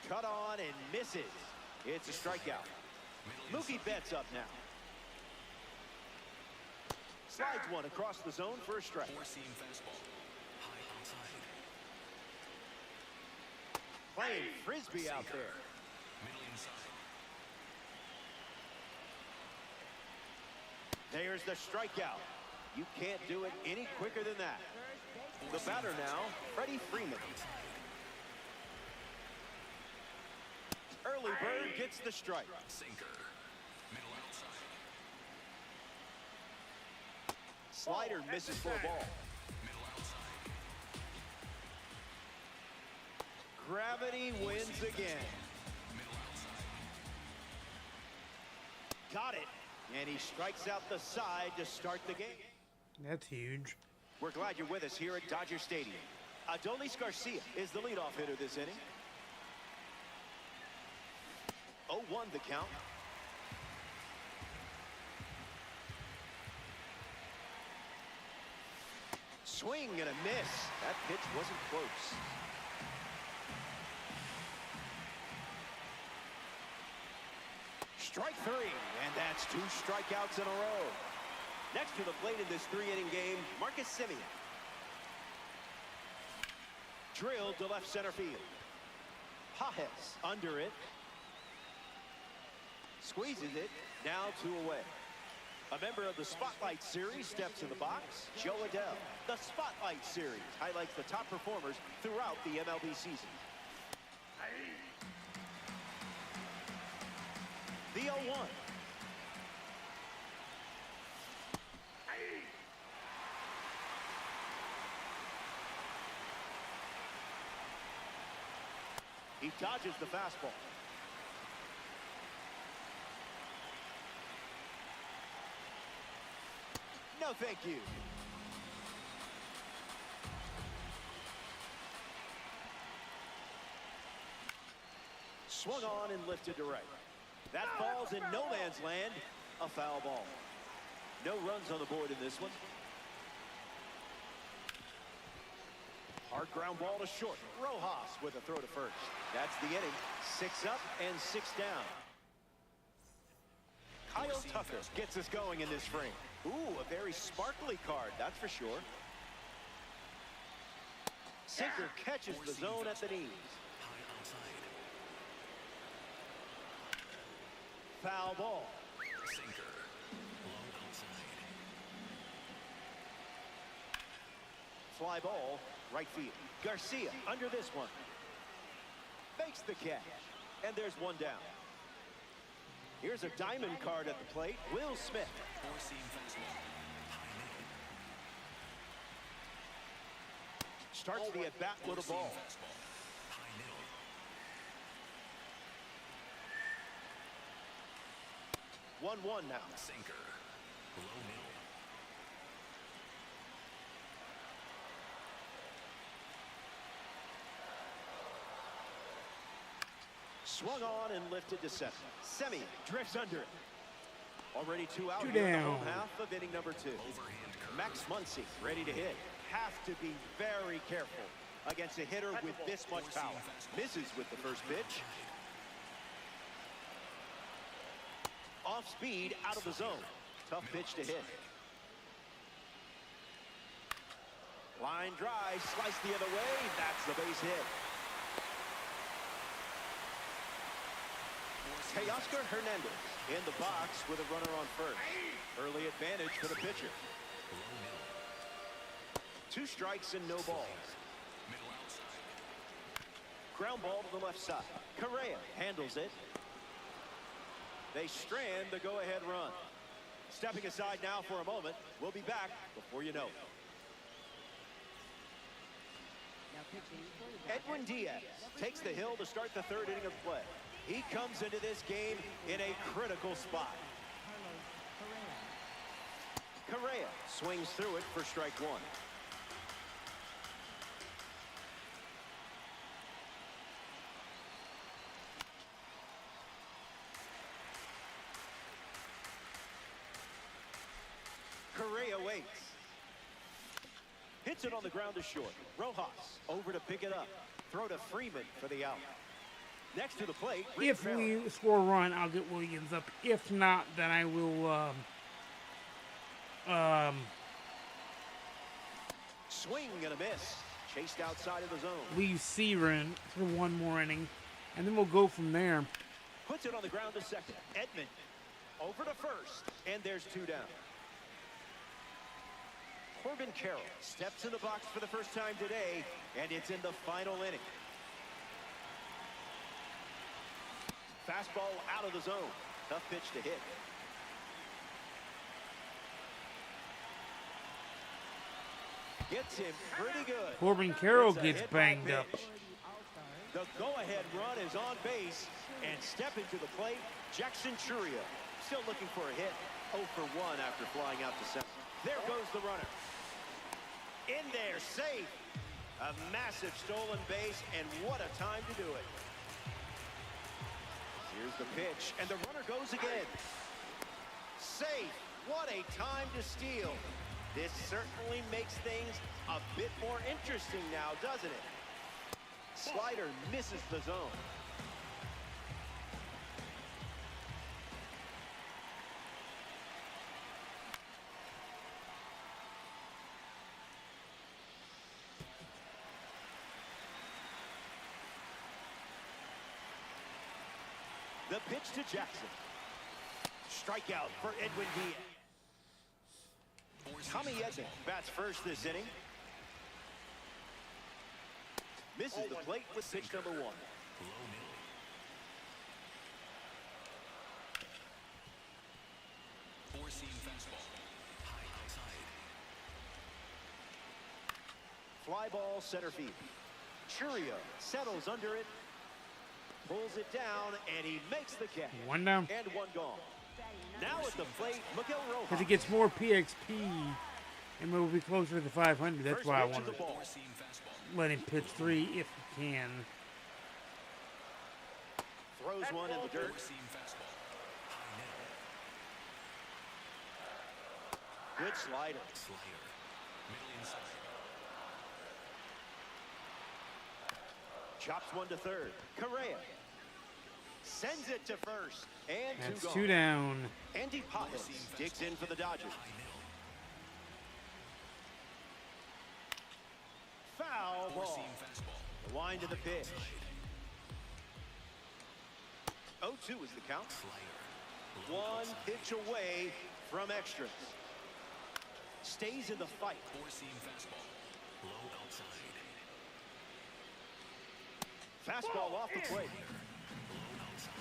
Cut on and misses. It's a strikeout. Middle Mookie inside. Betts up now. Slides one across the zone for a strike. 4-seam fastball. High outside. Playing frisbee out there. Middle inside. There's the strikeout. You can't do it any quicker than that. The batter now, Freddie Freeman. Early bird gets the strike. Sinker. Middle outside. Slider misses for a ball. Middle outside. Gravity wins again. Middle outside. Got it. And he strikes out the side to start the game. That's huge. We're glad you're with us here at Dodger Stadium. Adolis Garcia is the leadoff hitter this inning. 0-1 the count. Swing and a miss. That pitch wasn't close. Strike 3, and that's 2 strikeouts in a row. Next to the plate in this 3-inning game, Marcus Semien. Drilled to left center field. Pajes under it. Squeezes it. Now 2 away. A member of the Spotlight Series steps in the box, Joe Adell. The Spotlight Series highlights the top performers throughout the MLB season. The 0-1. He dodges the fastball. No, thank you. Swung on and lifted to right. That falls in no man's land. A foul ball. No runs on the board in this one. Hard ground ball to short. Rojas with a throw to first. That's the inning. 6 up and 6 down. Kyle Tucker gets us going in this frame. Ooh, a very sparkly card, that's for sure. Sinker catches the zone at the knees. High outside. Foul ball. Sinker. Low outside. Fly ball, right field. Garcia under this one. Makes the catch. And there's one down. Here's a diamond card at the plate. Will Smith. Four-seam fastball. High middle. Starts the at-bat with a Four-seam ball. fastball. High middle. 1-1 now. Sinker. Low middle. Swung on and lifted to center. Semi drifts under it. Already 2 out Two here in the down. home half of inning number 2. Overhand curve. Max Muncy ready to hit. Have to be very careful against a hitter with this much power. Misses with the first pitch. Off speed, out of the zone. Tough pitch to hit. Line drive, slice the other way. That's the base hit. Teoscar Hernandez in the box with a runner on first. Early advantage for the pitcher. 2 strikes and no balls. Middle outside. Ground ball to the left side. Correa handles it. They strand the go-ahead run. Stepping aside now for a moment. We'll be back before you know it. Now pitching for the Edwin Diaz takes the hill to start the 3rd inning of play. He comes into this game in a critical spot. Correa swings through it for strike 1. Correa waits. Hits it on the ground to short. Rojas over to pick it up. Throw to Freeman for the out. Next to the plate, Rick If Farrell. we score a run, I'll get Williams up. If not, then I will Swing and a miss. Chased outside of the zone. leave Searan for one more inning, and then we'll go from there. Puts it on the ground to second. Edmund over to first, and there's 2 down. Corbin Carroll steps in the box for the first time today, and it's in the final inning. Fastball out of the zone. Tough pitch to hit. Gets him pretty good. Corbin Carroll It's a gets hit by banged up. pitch. The go-ahead run is on base, and stepping to the plate, Jackson Churio. Still looking for a hit. 0 for 1 after flying out to center. There goes the runner. In there, safe. A massive stolen base, and what a time to do it. Here's the pitch, and the runner goes again. Safe. What a time to steal. This certainly makes things a bit more interesting now, doesn't it? Slider misses the zone. The pitch to Jackson. Strikeout for Edwin Diaz. Tommy Edman bats first this inning. Misses the plate with pitch number 1. Low middle. Four-seam fastball. High outside. Fly ball center field. Churio settles under it. Pulls it down, and he makes the catch. One down. And 1 gone. Now at the plate, Miguel Rojas. Because it gets more PXP, and we'll be closer to the 500. That's First why I pitch of want the to ball. Four-seam fastball. let him pitch 3 if he can. Throws one in the dirt. Four-seam fastball. High middle. Good slider. Slider. Middle inside. Chops one to third. Correa sends it to first. And That's two two gone. down. Andy Pajes digs in for the Dodgers. Foul ball. Four-seam fastball. The wind of the pitch. 0-2 is the count. Slider. Low One outside. pitch away from extras. Stays in the fight. Four-seam fastball. Low outside. Fastball off the plate. Low outside.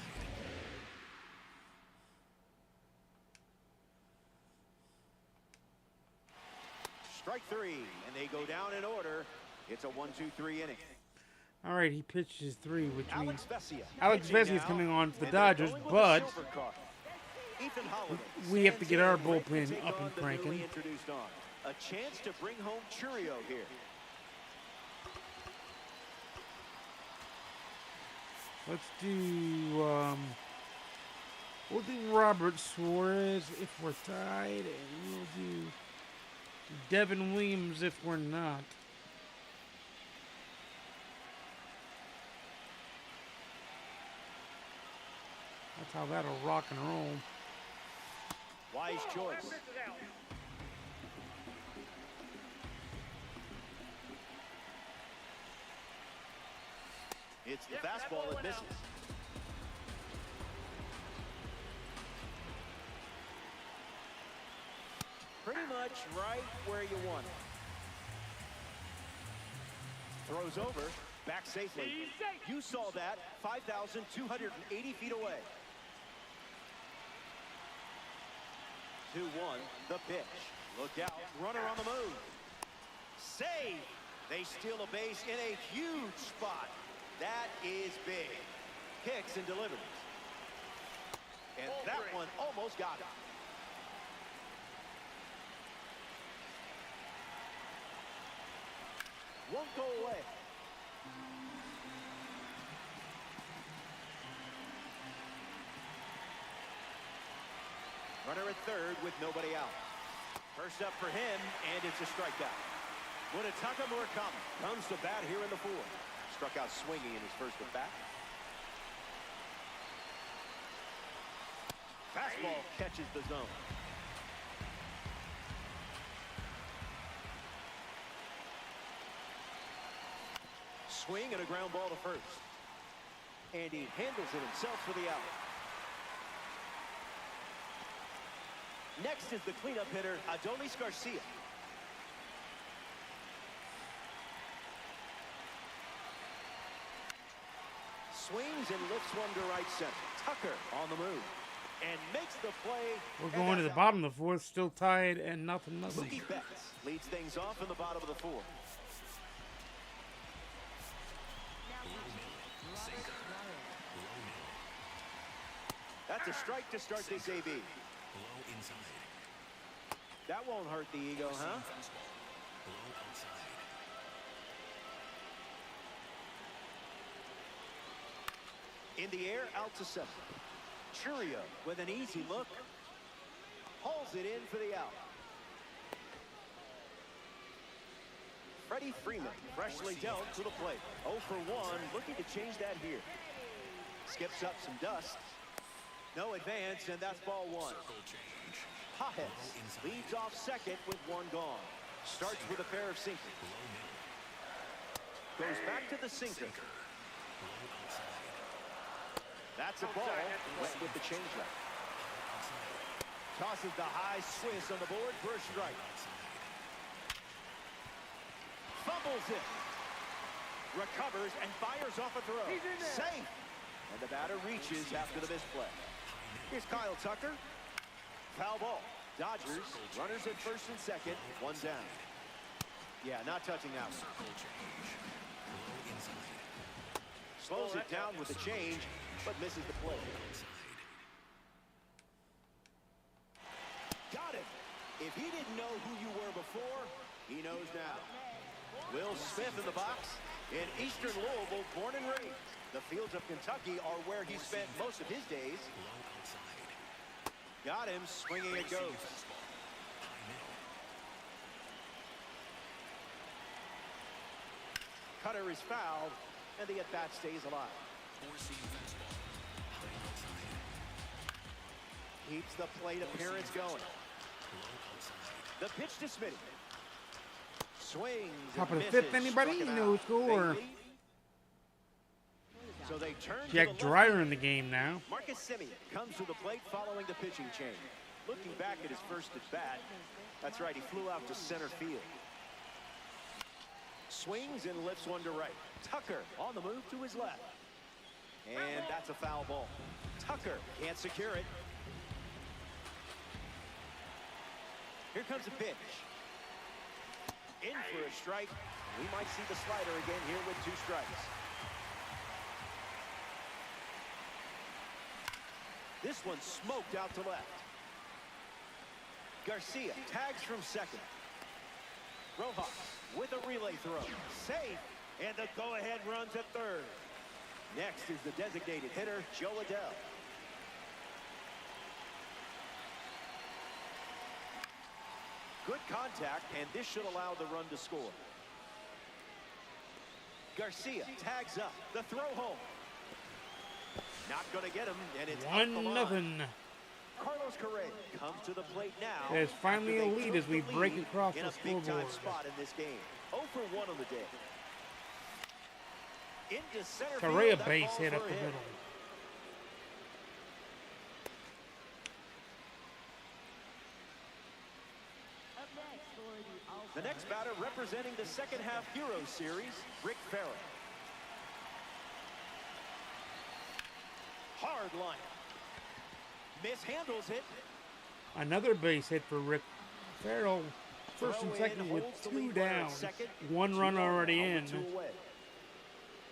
Strike three, and they go down in order. It's a 1-2-3 inning. All right, he pitched his 3, which means Alex Vesia. Alex pitching Vesia is now, coming on for the and they're Dodgers, going with a but silver card. Ethan Holiday we have to stands get our in, ready to bullpen take up on and the cranking. newly introduced arm. A chance to bring home Churio here. let's do we'll do Robert Suarez if we're tied, and we'll do Devin Williams if we're not. That's how that'll rock and roll. Wise choice. It's the fastball that misses. Pretty much right where you want it. Throws over, back safely. You saw that 5,280 feet away. 2-1, the pitch. Look out, runner on the move. Save! They steal a base in a huge spot. That is big. Kicks and delivers. And that one almost got him. Won't go away. Runner at third with nobody out. First up for him, and it's a strikeout. Munetaka Murakami comes to bat here in the fourth. Struck out swinging in his first at bat. Fastball catches the zone. Swing and a ground ball to first. And he handles it himself for the out. Next is the cleanup hitter, Adolis Garcia. Swings and lifts one to right center. Tucker on the move and makes the play. We're going to the bottom of the fourth, still tied and nothing. Mookie Betts leads things off in the bottom of the fourth. That's a strike to start this AB. Low inside. That won't hurt the ego, huh? Fastball. Low outside. In the air, out to center. Churio with an easy look. Hauls it in for the out. Freddie Freeman freshly dealt to the plate. 0 for 1, looking to change that here. Skips up some dust. No advance, and that's ball one. Circle change. Pajes leads off second with one gone. Starts with a pair of sinkers. Low middle. Goes back to the sinker. Low outside. That's a ball. Went with the changeup. Tosses the high Swiss on the board for a strike. Fumbles it. Recovers and fires off a throw. Safe. And the batter reaches after the misplay. Here's Kyle Tucker. Foul ball. Dodgers, runners at first and second, one down. Yeah, not touching that one. Circle change. Low inside. Slows it down with the change, but misses the play. Outside. Got it. If he didn't know who you were before, he knows now. Will Smith in the box. In Eastern Louisville, born and raised. The fields of Kentucky are where he spent most of his days. Low outside. Got him. Swinging it goes. Fastball. High middle. Cutter is fouled, and the at-bat stays alive. Four-seam fastball. High outside. Keeps the plate appearance going. Low outside. The pitch to Smitty. Swings. Top and of the fifth, misses. anybody? Struck him No out. score. They lead. So they turn to the Jack left. Dreyer in the game now. Marcus Semien comes to the plate following the pitching change. Looking back at his first at bat, that's right, he flew out to center field. Swings and lifts one to right. Tucker on the move to his left. And that's a foul ball. Tucker can't secure it. Here comes a pitch. In for a strike. We might see the slider again here with 2 strikes. This one smoked out to left. Garcia tags from second. Rojas with a relay throw. Safe. And the go-ahead run to third. Next is the designated hitter, Joe Adell. Good contact, and this should allow the run to score. Garcia tags up. The throw home. Not going to get him, and it's up the line. 1-0. Carlos Correa comes to the plate now. There's finally a after they lead took as we the break lead across in the a big-time scoreboard. spot in this game. 0 for 1 on the day. Into center Correa field, that base ball hit for up a the hit. middle. Up next for the All-Stars. The next batter representing the second half Hero Series, Rick Farrell. Hard line. Mishandles it. Another base hit for Rick Farrell. First Throw and in, second with holds the 2 lead runner at down. second. 1 run 2 already out in. with 2 away.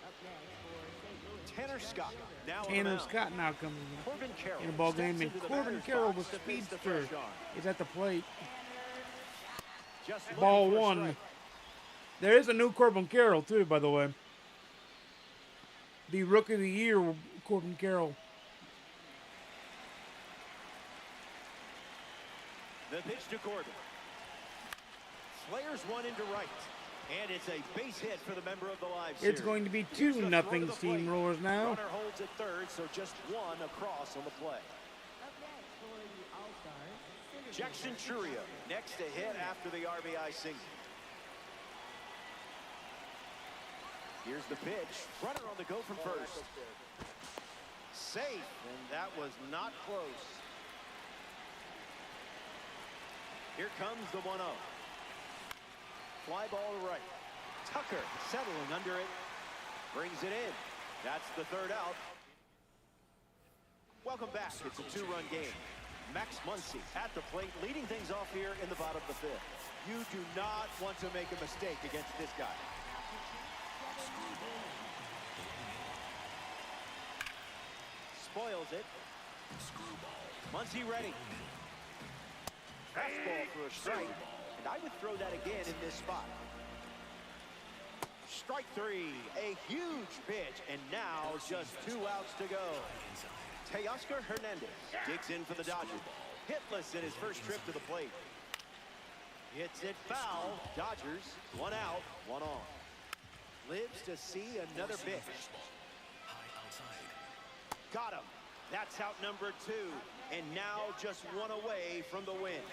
Up next for St. Louis. Tanner Scott now on the Tanner mound. Scott now coming Corbin Carroll in a ball game, steps and into the Corbin batter's Carroll, the box to face the speedster, fresh arm. is at the plate. Just looking Ball for a 1. strike. There is a new Corbin Carroll, too, by the way. The Rookie of the Year, Corbin Carroll. The pitch to Corbin. Flares one into right. And it's a base hit for the member of the live series. It's going to be Here's 2-0 the throw to the plate. Steamrollers now. Runner holds at third, so just 1 across on the play. Up next for the All-Stars. Jackson Churio next to hit after the RBI single. Here's the pitch. Runner on the go from first. Safe, and that was not close. Here comes the 1-0. Fly ball to right. Tucker settling under it. Brings it in. That's the 3rd out. Welcome back. It's a 2-run game. Max Muncy at the plate, leading things off here in the bottom of the 5th. You do not want to make a mistake against this guy. Spoils it. Muncy ready. Fastball for a strike. And I would throw that again in this spot. Strike 3. A huge pitch. And now just 2 outs to go. Teoscar Hernandez digs in for the Dodgers. Hitless in his first trip to the plate. Hits it foul. Dodgers 1 out, 1 on. Lives to see another pitch. High outside. Got him. That's out number 2. And now just 1 away from the win.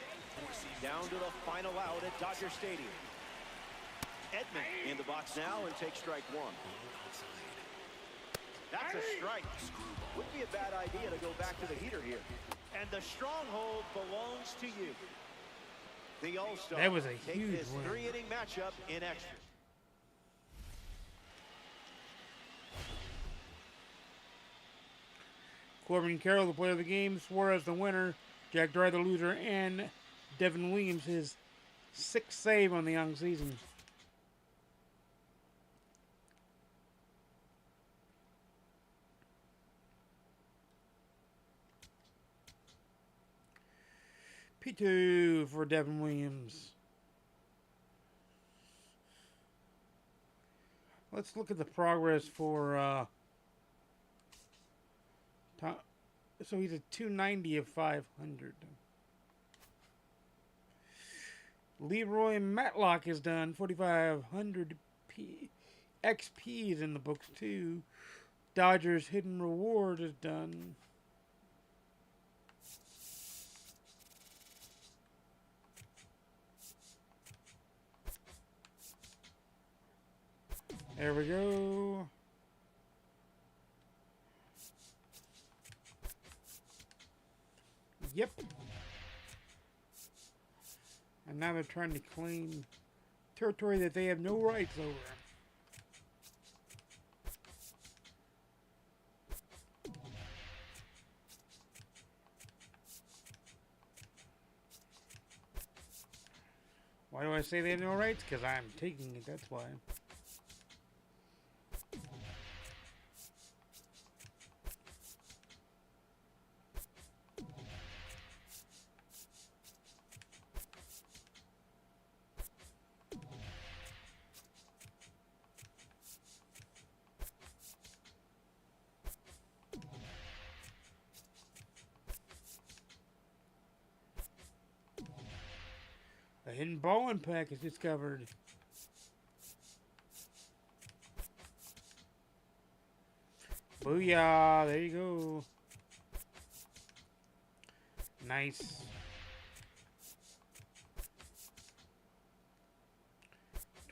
Down to the final out at Dodger Stadium. Edman in the box now and takes strike 1. That's a strike. Wouldn't be a bad idea to go back to the heater here. And the stronghold belongs to you. The All-Star. That was a take huge this win. 3-inning matchup in extra. Corbin Carroll, the player of the game. Suarez, the winner. Jack Dreyer, the loser. And Devin Williams, his 6th save on the young season. P2 for Devin Williams. Let's look at the progress for so he's a 290 of 500. Leroy Matlock is done 4,500 XP is in the books too. Dodgers Hidden Reward is done. There we go. Yep. And now they're trying to claim territory that they have no rights over. Why do I say they have no rights? Because I'm taking it, that's why. A hidden bowling pack is discovered. Booyah! There you go. Nice.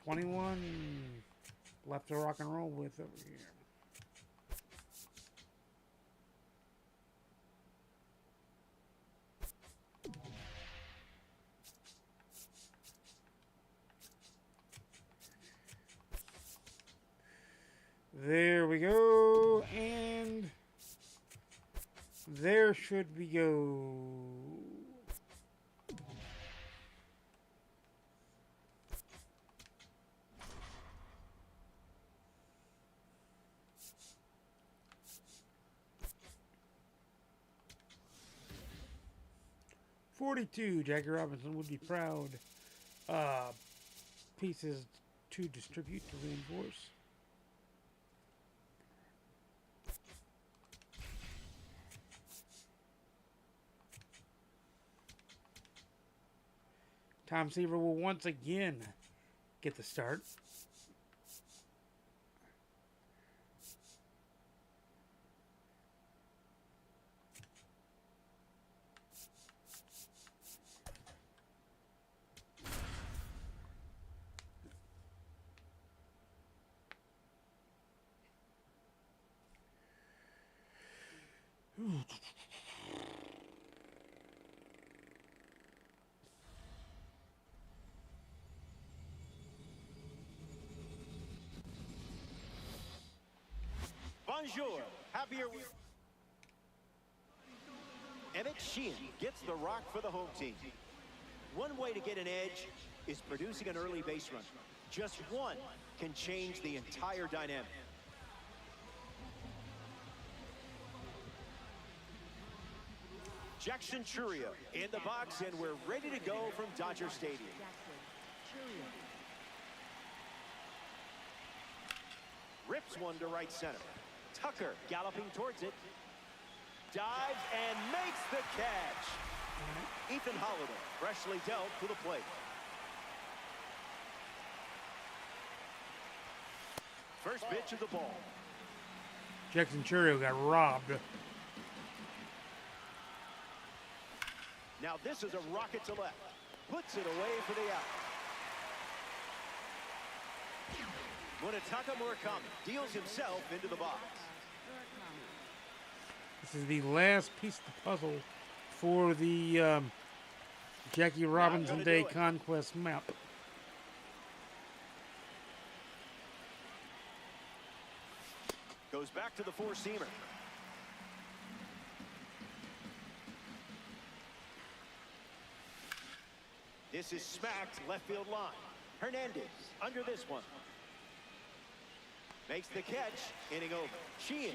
$21 left to rock and roll with over here. There we go, and there should we go. $42, Jackie Robinson would be proud. Pieces to distribute to reinforce. Tom Seaver will once again get the start. Bonjour. Happier. Emmett Sheehan gets the rock for the home team. One way to get an edge is producing an early base run. Just one can change the entire dynamic. Jackson Churio in the box, and we're ready to go from Dodger Stadium. Rips one to right center. Tucker galloping towards it. Dives and makes the catch. Ethan Holiday freshly dealt to the plate. First pitch of the ball. Jackson Churio got robbed. Now this is a rocket to left. Puts it away for the out. Munetaka Murakami deals himself into the box. This is the last piece of the puzzle for the Jackie Robinson Day Conquest map. Goes back to the four-seamer. This is smacked left field line. Hernandez under this one. Makes the catch, inning over. Sheehan.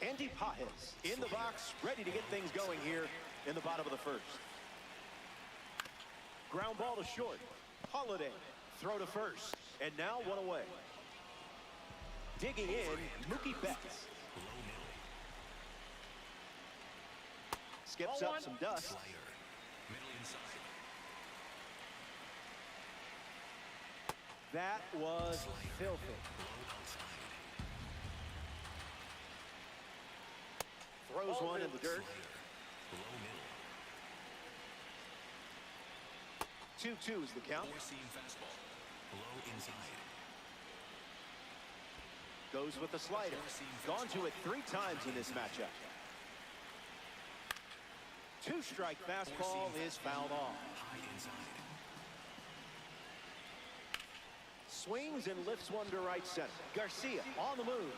Andy Pajes in the box, ready to get things going here in the bottom of the first. Ground ball to short. Holiday, throw to first, and now one away. Digging in, Mookie Betts. Skips up some dust. Slider. Middle inside. That was filthy. Low outside. Throws one in the dirt. Low middle. 2-2 is the count. Four-seam fastball. Low inside. Goes with the slider. Gone to it 3 times in this matchup. 2-strike fastball is fouled off. High inside. Swings and lifts one to right center. Garcia on the move.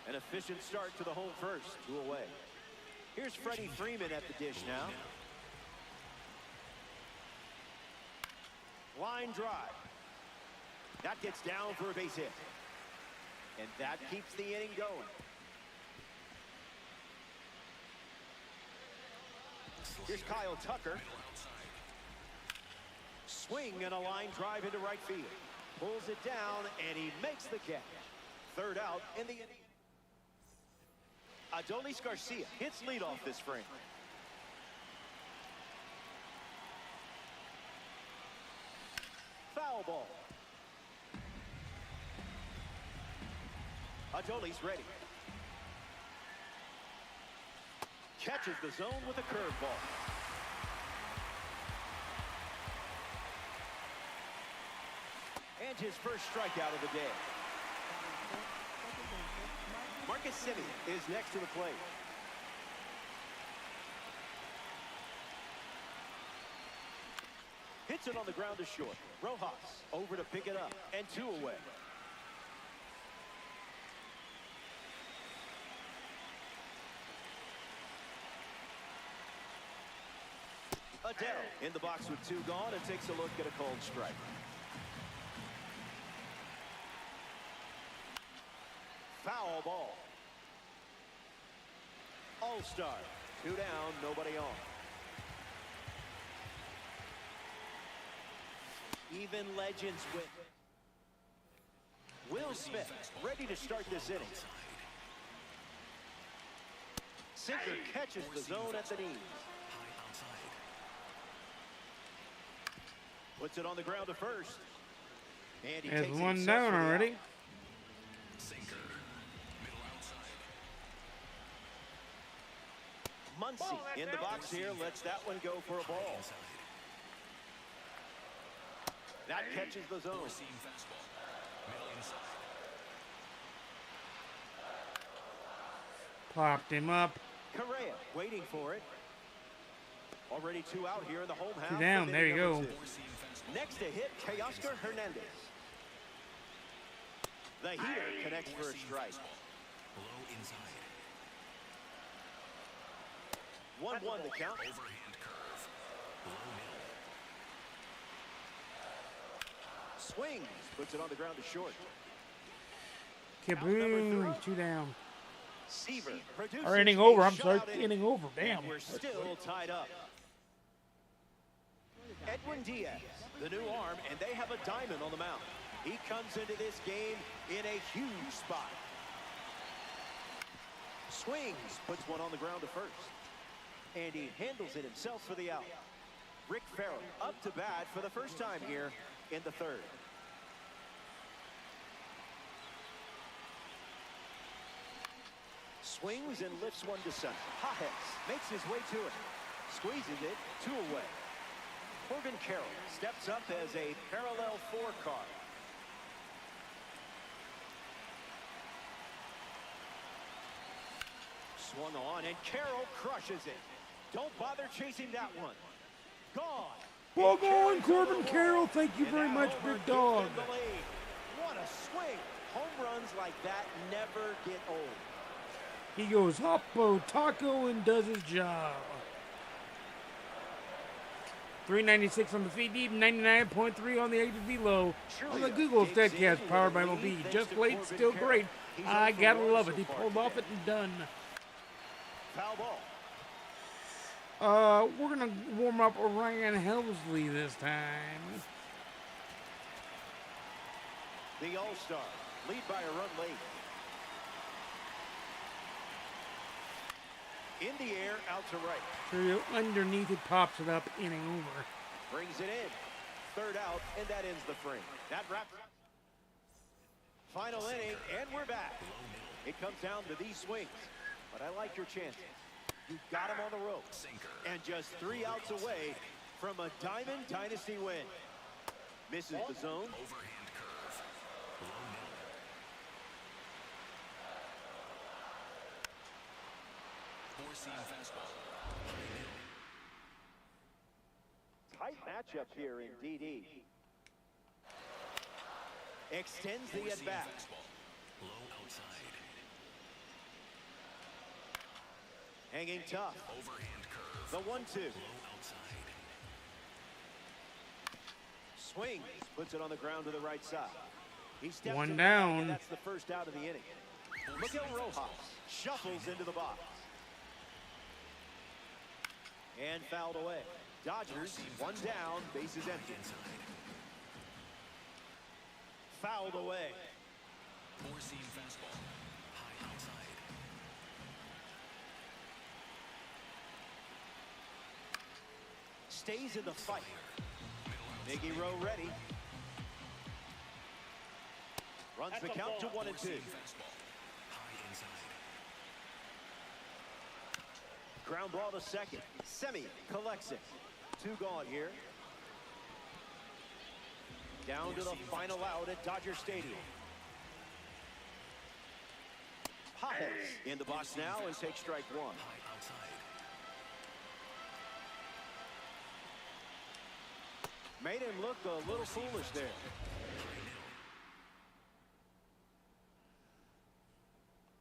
An efficient start to the home first. 2 away. Here's Freddie Freeman at the dish now. Line drive. That gets down for a base hit. And that keeps the inning going. Here's Kyle Tucker. Swing and a line drive into right field. Pulls it down, and he makes the catch. 3rd out in the inning. Adolis Garcia hits leadoff this frame. Foul ball. Adolis ready. Catches the zone with a curveball. And his first strikeout of the day. Marcus Semien is next to the plate. Hits it on the ground to short. Rojas over to pick it up, and 2 away. Adele in the box with 2 gone and takes a look at a cold strike. Foul ball. All-star. 2 down, nobody on. Even legends with Will Smith ready to start this inning. Sinker catches the zone at the knees. High outside. Puts it on the ground to first. And he There's takes one himself down for the already. out. Sinker. Middle outside. Muncy in the box here lets that one go for a ball. Inside. That catches the zone. Four-seam fastball. Middle inside. Popped him up. Correa waiting for it. Already 2 out here in the home half. 2 down. of There you inning go. number 2. Four-seam fastball. Next to hit, Teoscar Hernandez. The heater connects for a Four-seam strike. fastball. Low inside. 1-1 the count. Overhand curve. Low middle. Swings. Puts it on the ground to short. Kaboom. 2 down. Seaver produces Or inning a over. I'm sorry. shutout inning. Inning over. And Damn. we're still tied up. Edwin Diaz, the new arm, and they have a diamond on the mound. He comes into this game in a huge spot. Swings, puts one on the ground to first. And he handles it himself for the out. Rick Farrell up to bat for the first time here in the 3rd. Swings and lifts one to center. Pajes makes his way to it. Squeezes it 2 away. Corbin Carroll steps up as a parallel 4 card. Swung on, and Carroll crushes it. Don't bother chasing that one. Gone. Well He going, carries Corbin over the Carroll. wall. Thank you And very now much, Homer big gives dog. them the lead. What a swing. Home runs like that never get old. He goes Hoppo Taco and does his job. 396 on the feed deep, 99.3 on the ATV low. On the Google Statcast powered by MLB. Just late, still great. I gotta love it. He pulled off it and done. Foul ball. We're gonna warm up Ryan Helsley this time. The All-Star lead by a run late. In the air, out to right. So underneath it pops it up, inning over. Brings it in. third out, and that ends the frame. That wraps. Final inning, and we're back. It comes down to these swings, but I like your chances. You got him on the rope, and just 3 outs away from a Diamond Dynasty win. Misses the zone. Overhand curve. Low middle. Four-seam fastball. High middle. Tight matchup here in DD. Extends the Four-seam at-bat. fastball. Low outside. Hanging tough. Overhand curve. The 1-2. Low outside. Swings. Puts it on the ground to the right side. He steps One in, down. and that's the first out of the inning. Miguel Rojas shuffles into the box. And fouled away. Dodgers, 1 down, bases empty. Inside. Fouled away. Four-seam fastball. High outside. Stays in the fight. Miggy Rowe ready. Runs the count to 1 and 2. Fastball. High inside. Ground ball to second. Semi collects it. 2 gone here. Down to the final out at Dodger Stadium. Popples in the box now and takes strike 1. High outside. Made him look a little foolish there.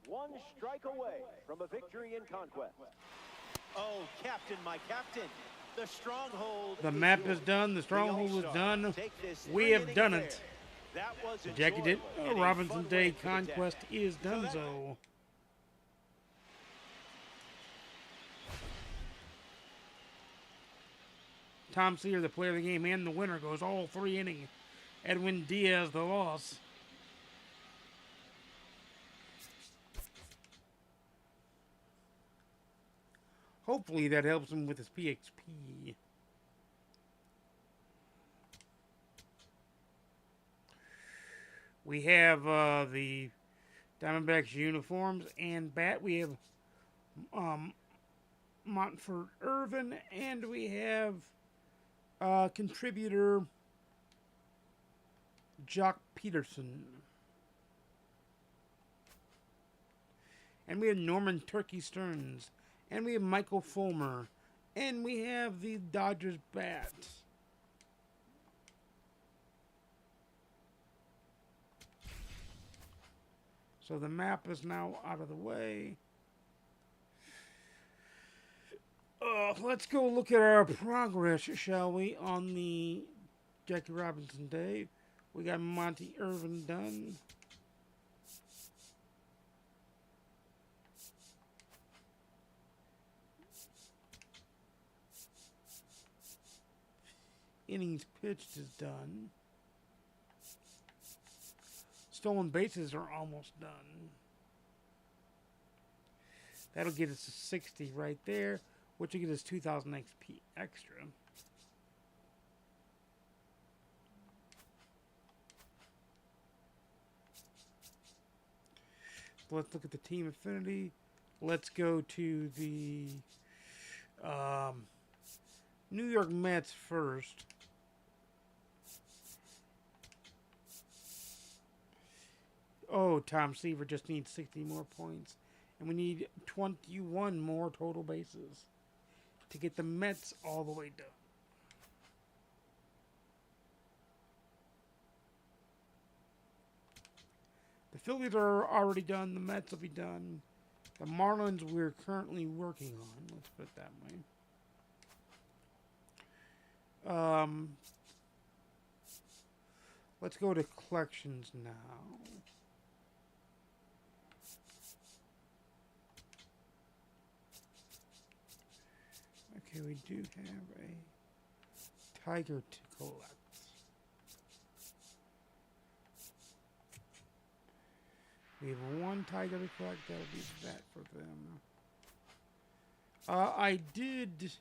One strike away from a victory in conquest. Oh, Captain, my Captain. The stronghold. The is map yours. is done. The stronghold is All-Star. done. Take this We 3 have inning done affair. it. That was Jackie did. enjoyable and a Robinson fun Day win for the Jack. conquest is done that- so. Tom Sear, the player of the game, and the winner goes all 3 innings. Edwin Diaz, the loss. Hopefully that helps him with his PXP. We have the Diamondbacks uniforms and bat. We have Montford Irvin, and we have contributor Jock Peterson. And we have Norman Turkey Stearns. And we have Michael Fulmer. And we have the Dodgers bat. So the map is now out of the way. Let's go look at our progress, shall we, on the Jackie Robinson Day. We got Monty Irvin done. Innings pitched is done. Stolen bases are almost done. That'll get us to 60 right there, which will get us 2,000 XP extra. Let's look at the team affinity. Let's go to the New York Mets first. Oh, Tom Seaver just needs 60 more points. And we need 21 more total bases to get the Mets all the way done. The Phillies are already done. The Mets will be done. The Marlins we're currently working on. Let's put it that way. Let's go to collections now. Okay, we do have a tiger to collect. We have one tiger to collect. That'll be that for them. I did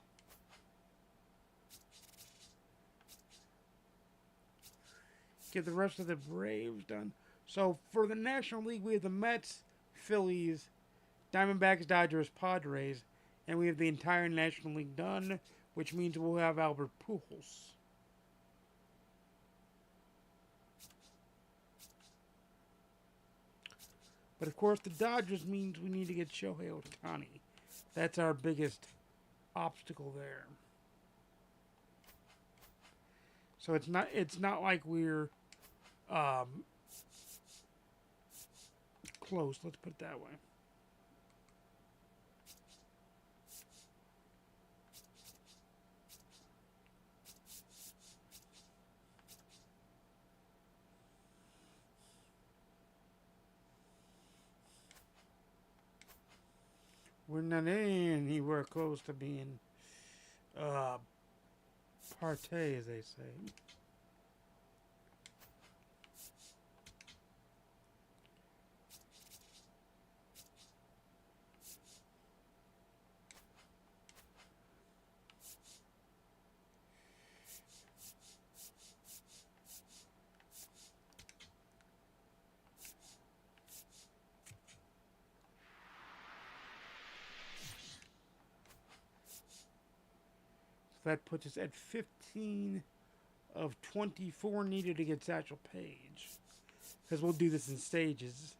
get the rest of the Braves done. So for the National League, we have the Mets, Phillies, Diamondbacks, Dodgers, Padres, and we have the entire National League done, which means we'll have Albert Pujols. But of course, the Dodgers means we need to get Shohei Ohtani. That's our biggest obstacle there. So it's not like we're close. Let's put it that way. We're not anywhere close to being partay, as they say. That puts us at 15 of 24 needed to get Satchel Paige. Because we'll do this in stages.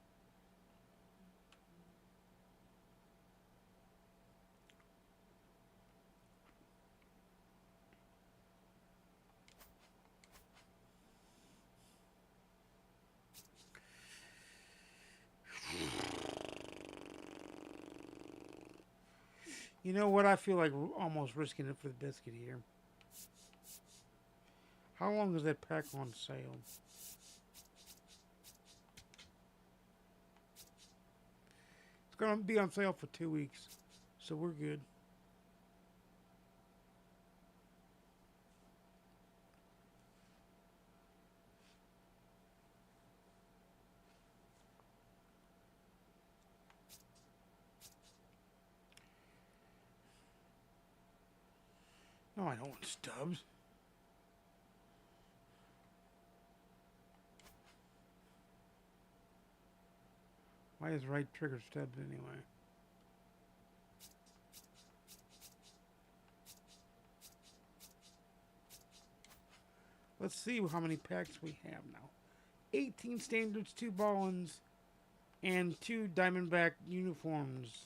You know what? I feel like we're almost risking it for the biscuit here. How long is that pack on sale? It's going to be on sale for 2 weeks, so we're good. No, I don't want stubs. Why is right trigger stubs anyway? Let's see how many packs we have now. 18 standards, 2 Ballins, and 2 Diamondback uniforms.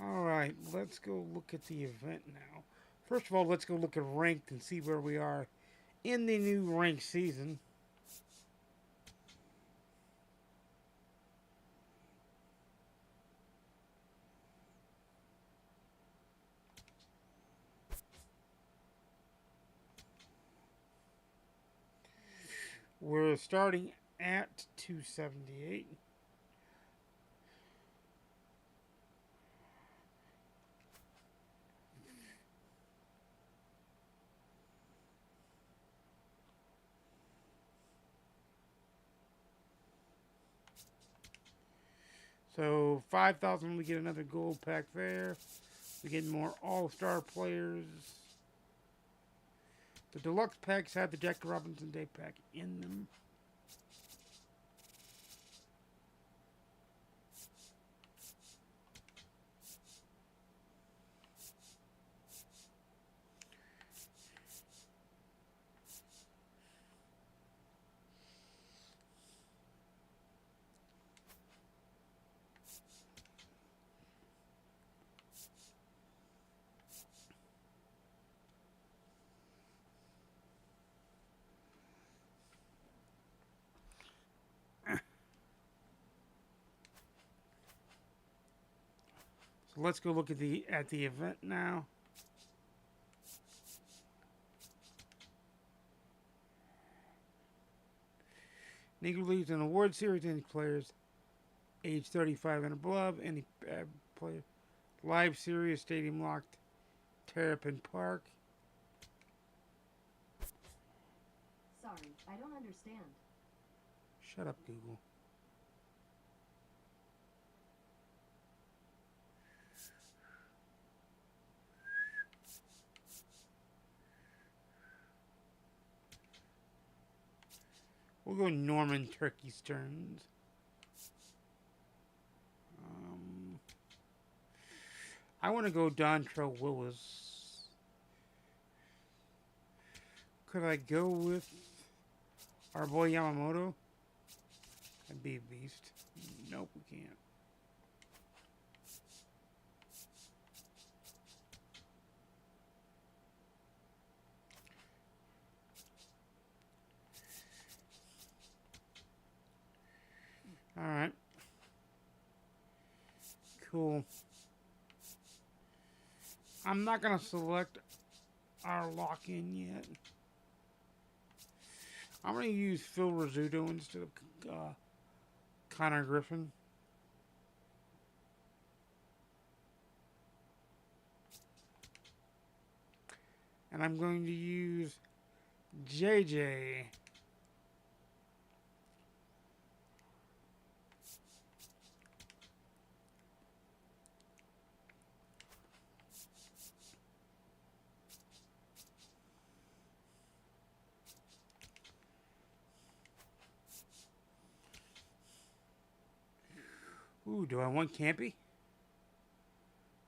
Alright, let's go look at the event now. First of all, let's go look at ranked and see where we are in the new ranked season. We're starting at 278. So 5,000, we get another gold pack there. We get more all-star players. The deluxe packs have the Jack Robinson Day pack in them. So let's go look at the event now. Negro Leagues and Award Series, any players age 35 and above, any player Live Sirius Stadium locked. Terrapin Park. Sorry, I don't understand. Shut up, Google. We'll go Norman Turkey Stearns. I want to go Dontrell Willis. Could I go with our boy Yamamoto? That'd be a beast. Nope, we can't. Alright. Cool. I'm not going to select our lock-in yet. I'm going to use Phil Rizzuto instead of Connor Griffin. And I'm going to use JJ. Ooh, do I want Campy?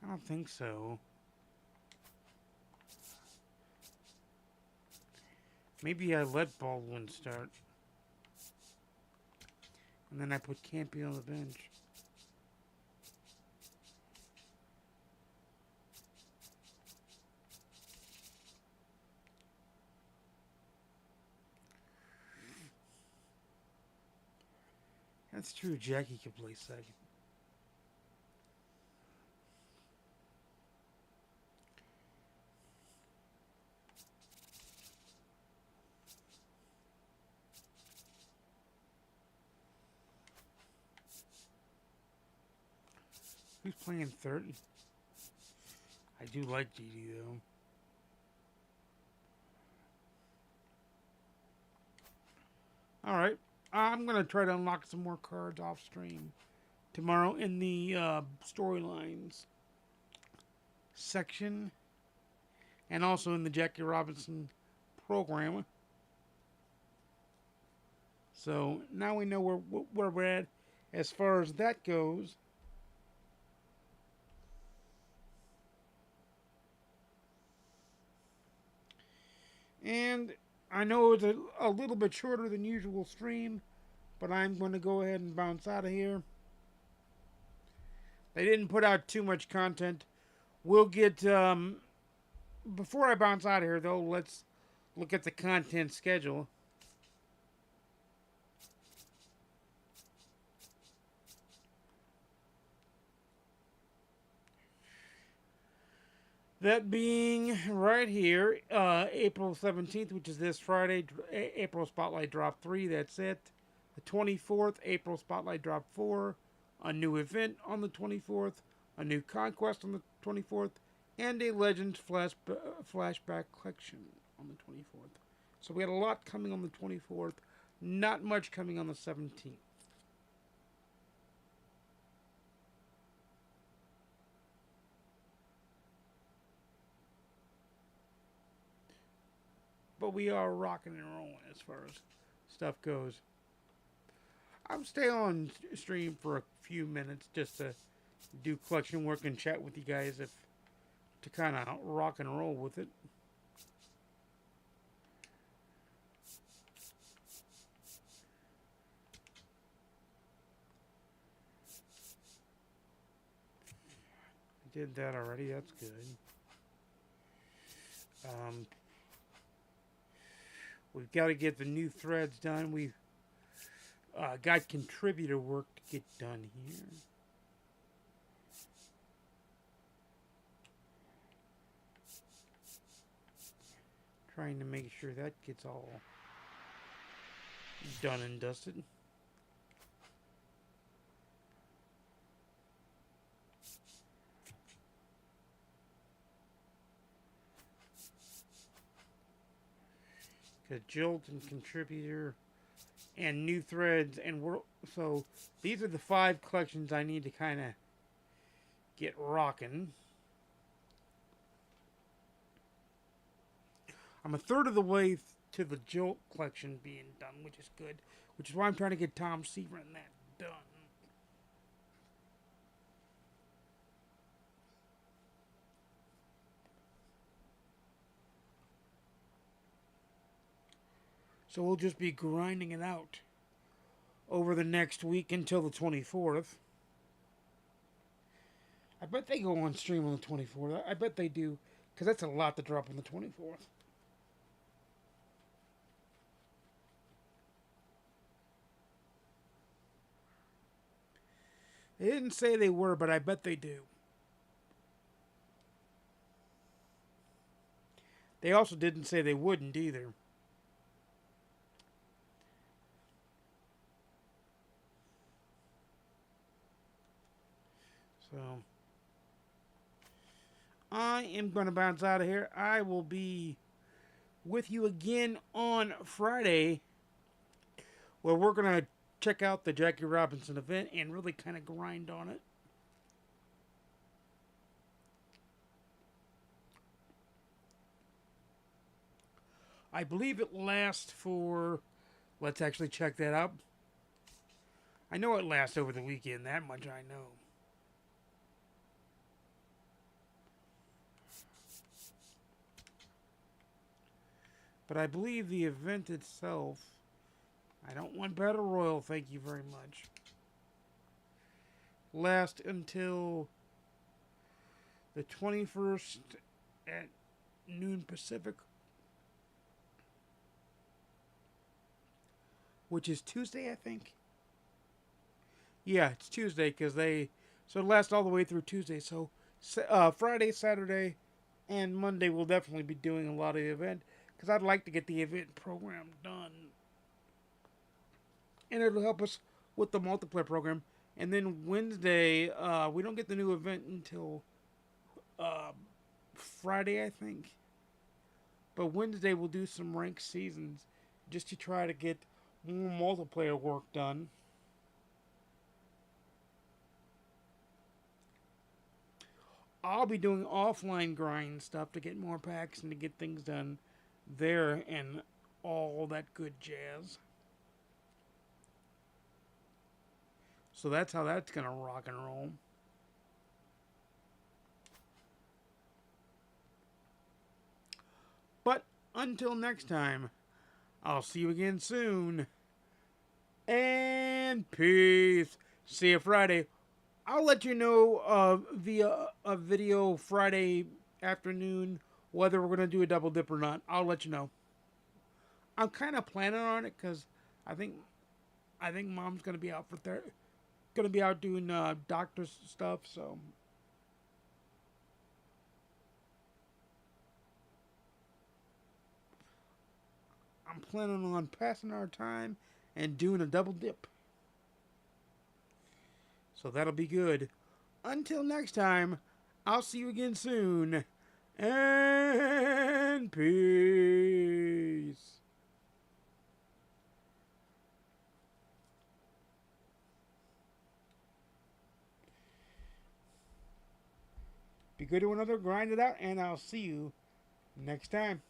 I don't think so. Maybe I let Baldwin start. And then I put Campy on the bench. That's true, Jackie could play second. Who's playing third? I do like Didi though. Alright. I'm going to try to unlock some more cards off stream tomorrow in the storylines section. And also in the Jackie Robinson program. So now we know where we're at as far as that goes. And I know it's a little bit shorter than usual stream, but I'm going to go ahead and bounce out of here. They didn't put out too much content. We'll get, before I bounce out of here though, let's look at the content schedule. That being right here, April 17th, which is this Friday, April Spotlight Drop 3, that's it. The 24th, April Spotlight Drop 4, a new event on the 24th, a new conquest on the 24th, and a Legends flashback collection on the 24th. So we had a lot coming on the 24th, not much coming on the 17th. But we are rocking and rolling as far as stuff goes. I'll stay on stream for a few minutes just to do collection work and chat with you guys to kind of rock and roll with it. I did that already. That's good. We've got to get the new threads done. We've got contributor work to get done here. Trying to make sure that gets all done and dusted. Because Jolt and Contributor and New Threads and World. So these are the 5 collections I need to kind of get rocking. I'm a third of the way to the Jolt collection being done, which is good. Which is why I'm trying to get Tom Seaver and that done. So we'll just be grinding it out over the next week until the 24th. I bet they go on stream on the 24th. I bet they do, because that's a lot to drop on the 24th. They didn't say they were, but I bet they do. They also didn't say they wouldn't either. So I am going to bounce out of here. I will be with you again on Friday, where we're going to check out the Jackie Robinson event and really kind of grind on it. I believe it lasts for... Let's actually check that out. I know it lasts over the weekend. That much I know. But I believe the event itself... I don't want Battle Royal, thank you very much. Last until the 21st at noon Pacific. Which is Tuesday, I think. Yeah, it's Tuesday because they... So it lasts all the way through Tuesday. So Friday, Saturday, and Monday we'll definitely be doing a lot of the event. Because I'd like to get the event program done. And it'll help us with the multiplayer program. And then Wednesday, we don't get the new event until Friday, I think. But Wednesday we'll do some ranked seasons just to try to get more multiplayer work done. I'll be doing offline grind stuff to get more packs and to get things done there and all that good jazz. So that's how that's going to rock and roll. But until next time, I'll see you again soon. And peace. See you Friday. I'll let you know via a video Friday afternoon whether we're going to do a double dip or not. I'll let you know. I'm kind of planning on it because I think Mom's going to be out for going to be out doing doctor's stuff, so I'm planning on passing our time and doing a double dip. So that'll be good. Until next time, I'll see you again soon. And peace. Be good to another, grind it out, and I'll see you next time.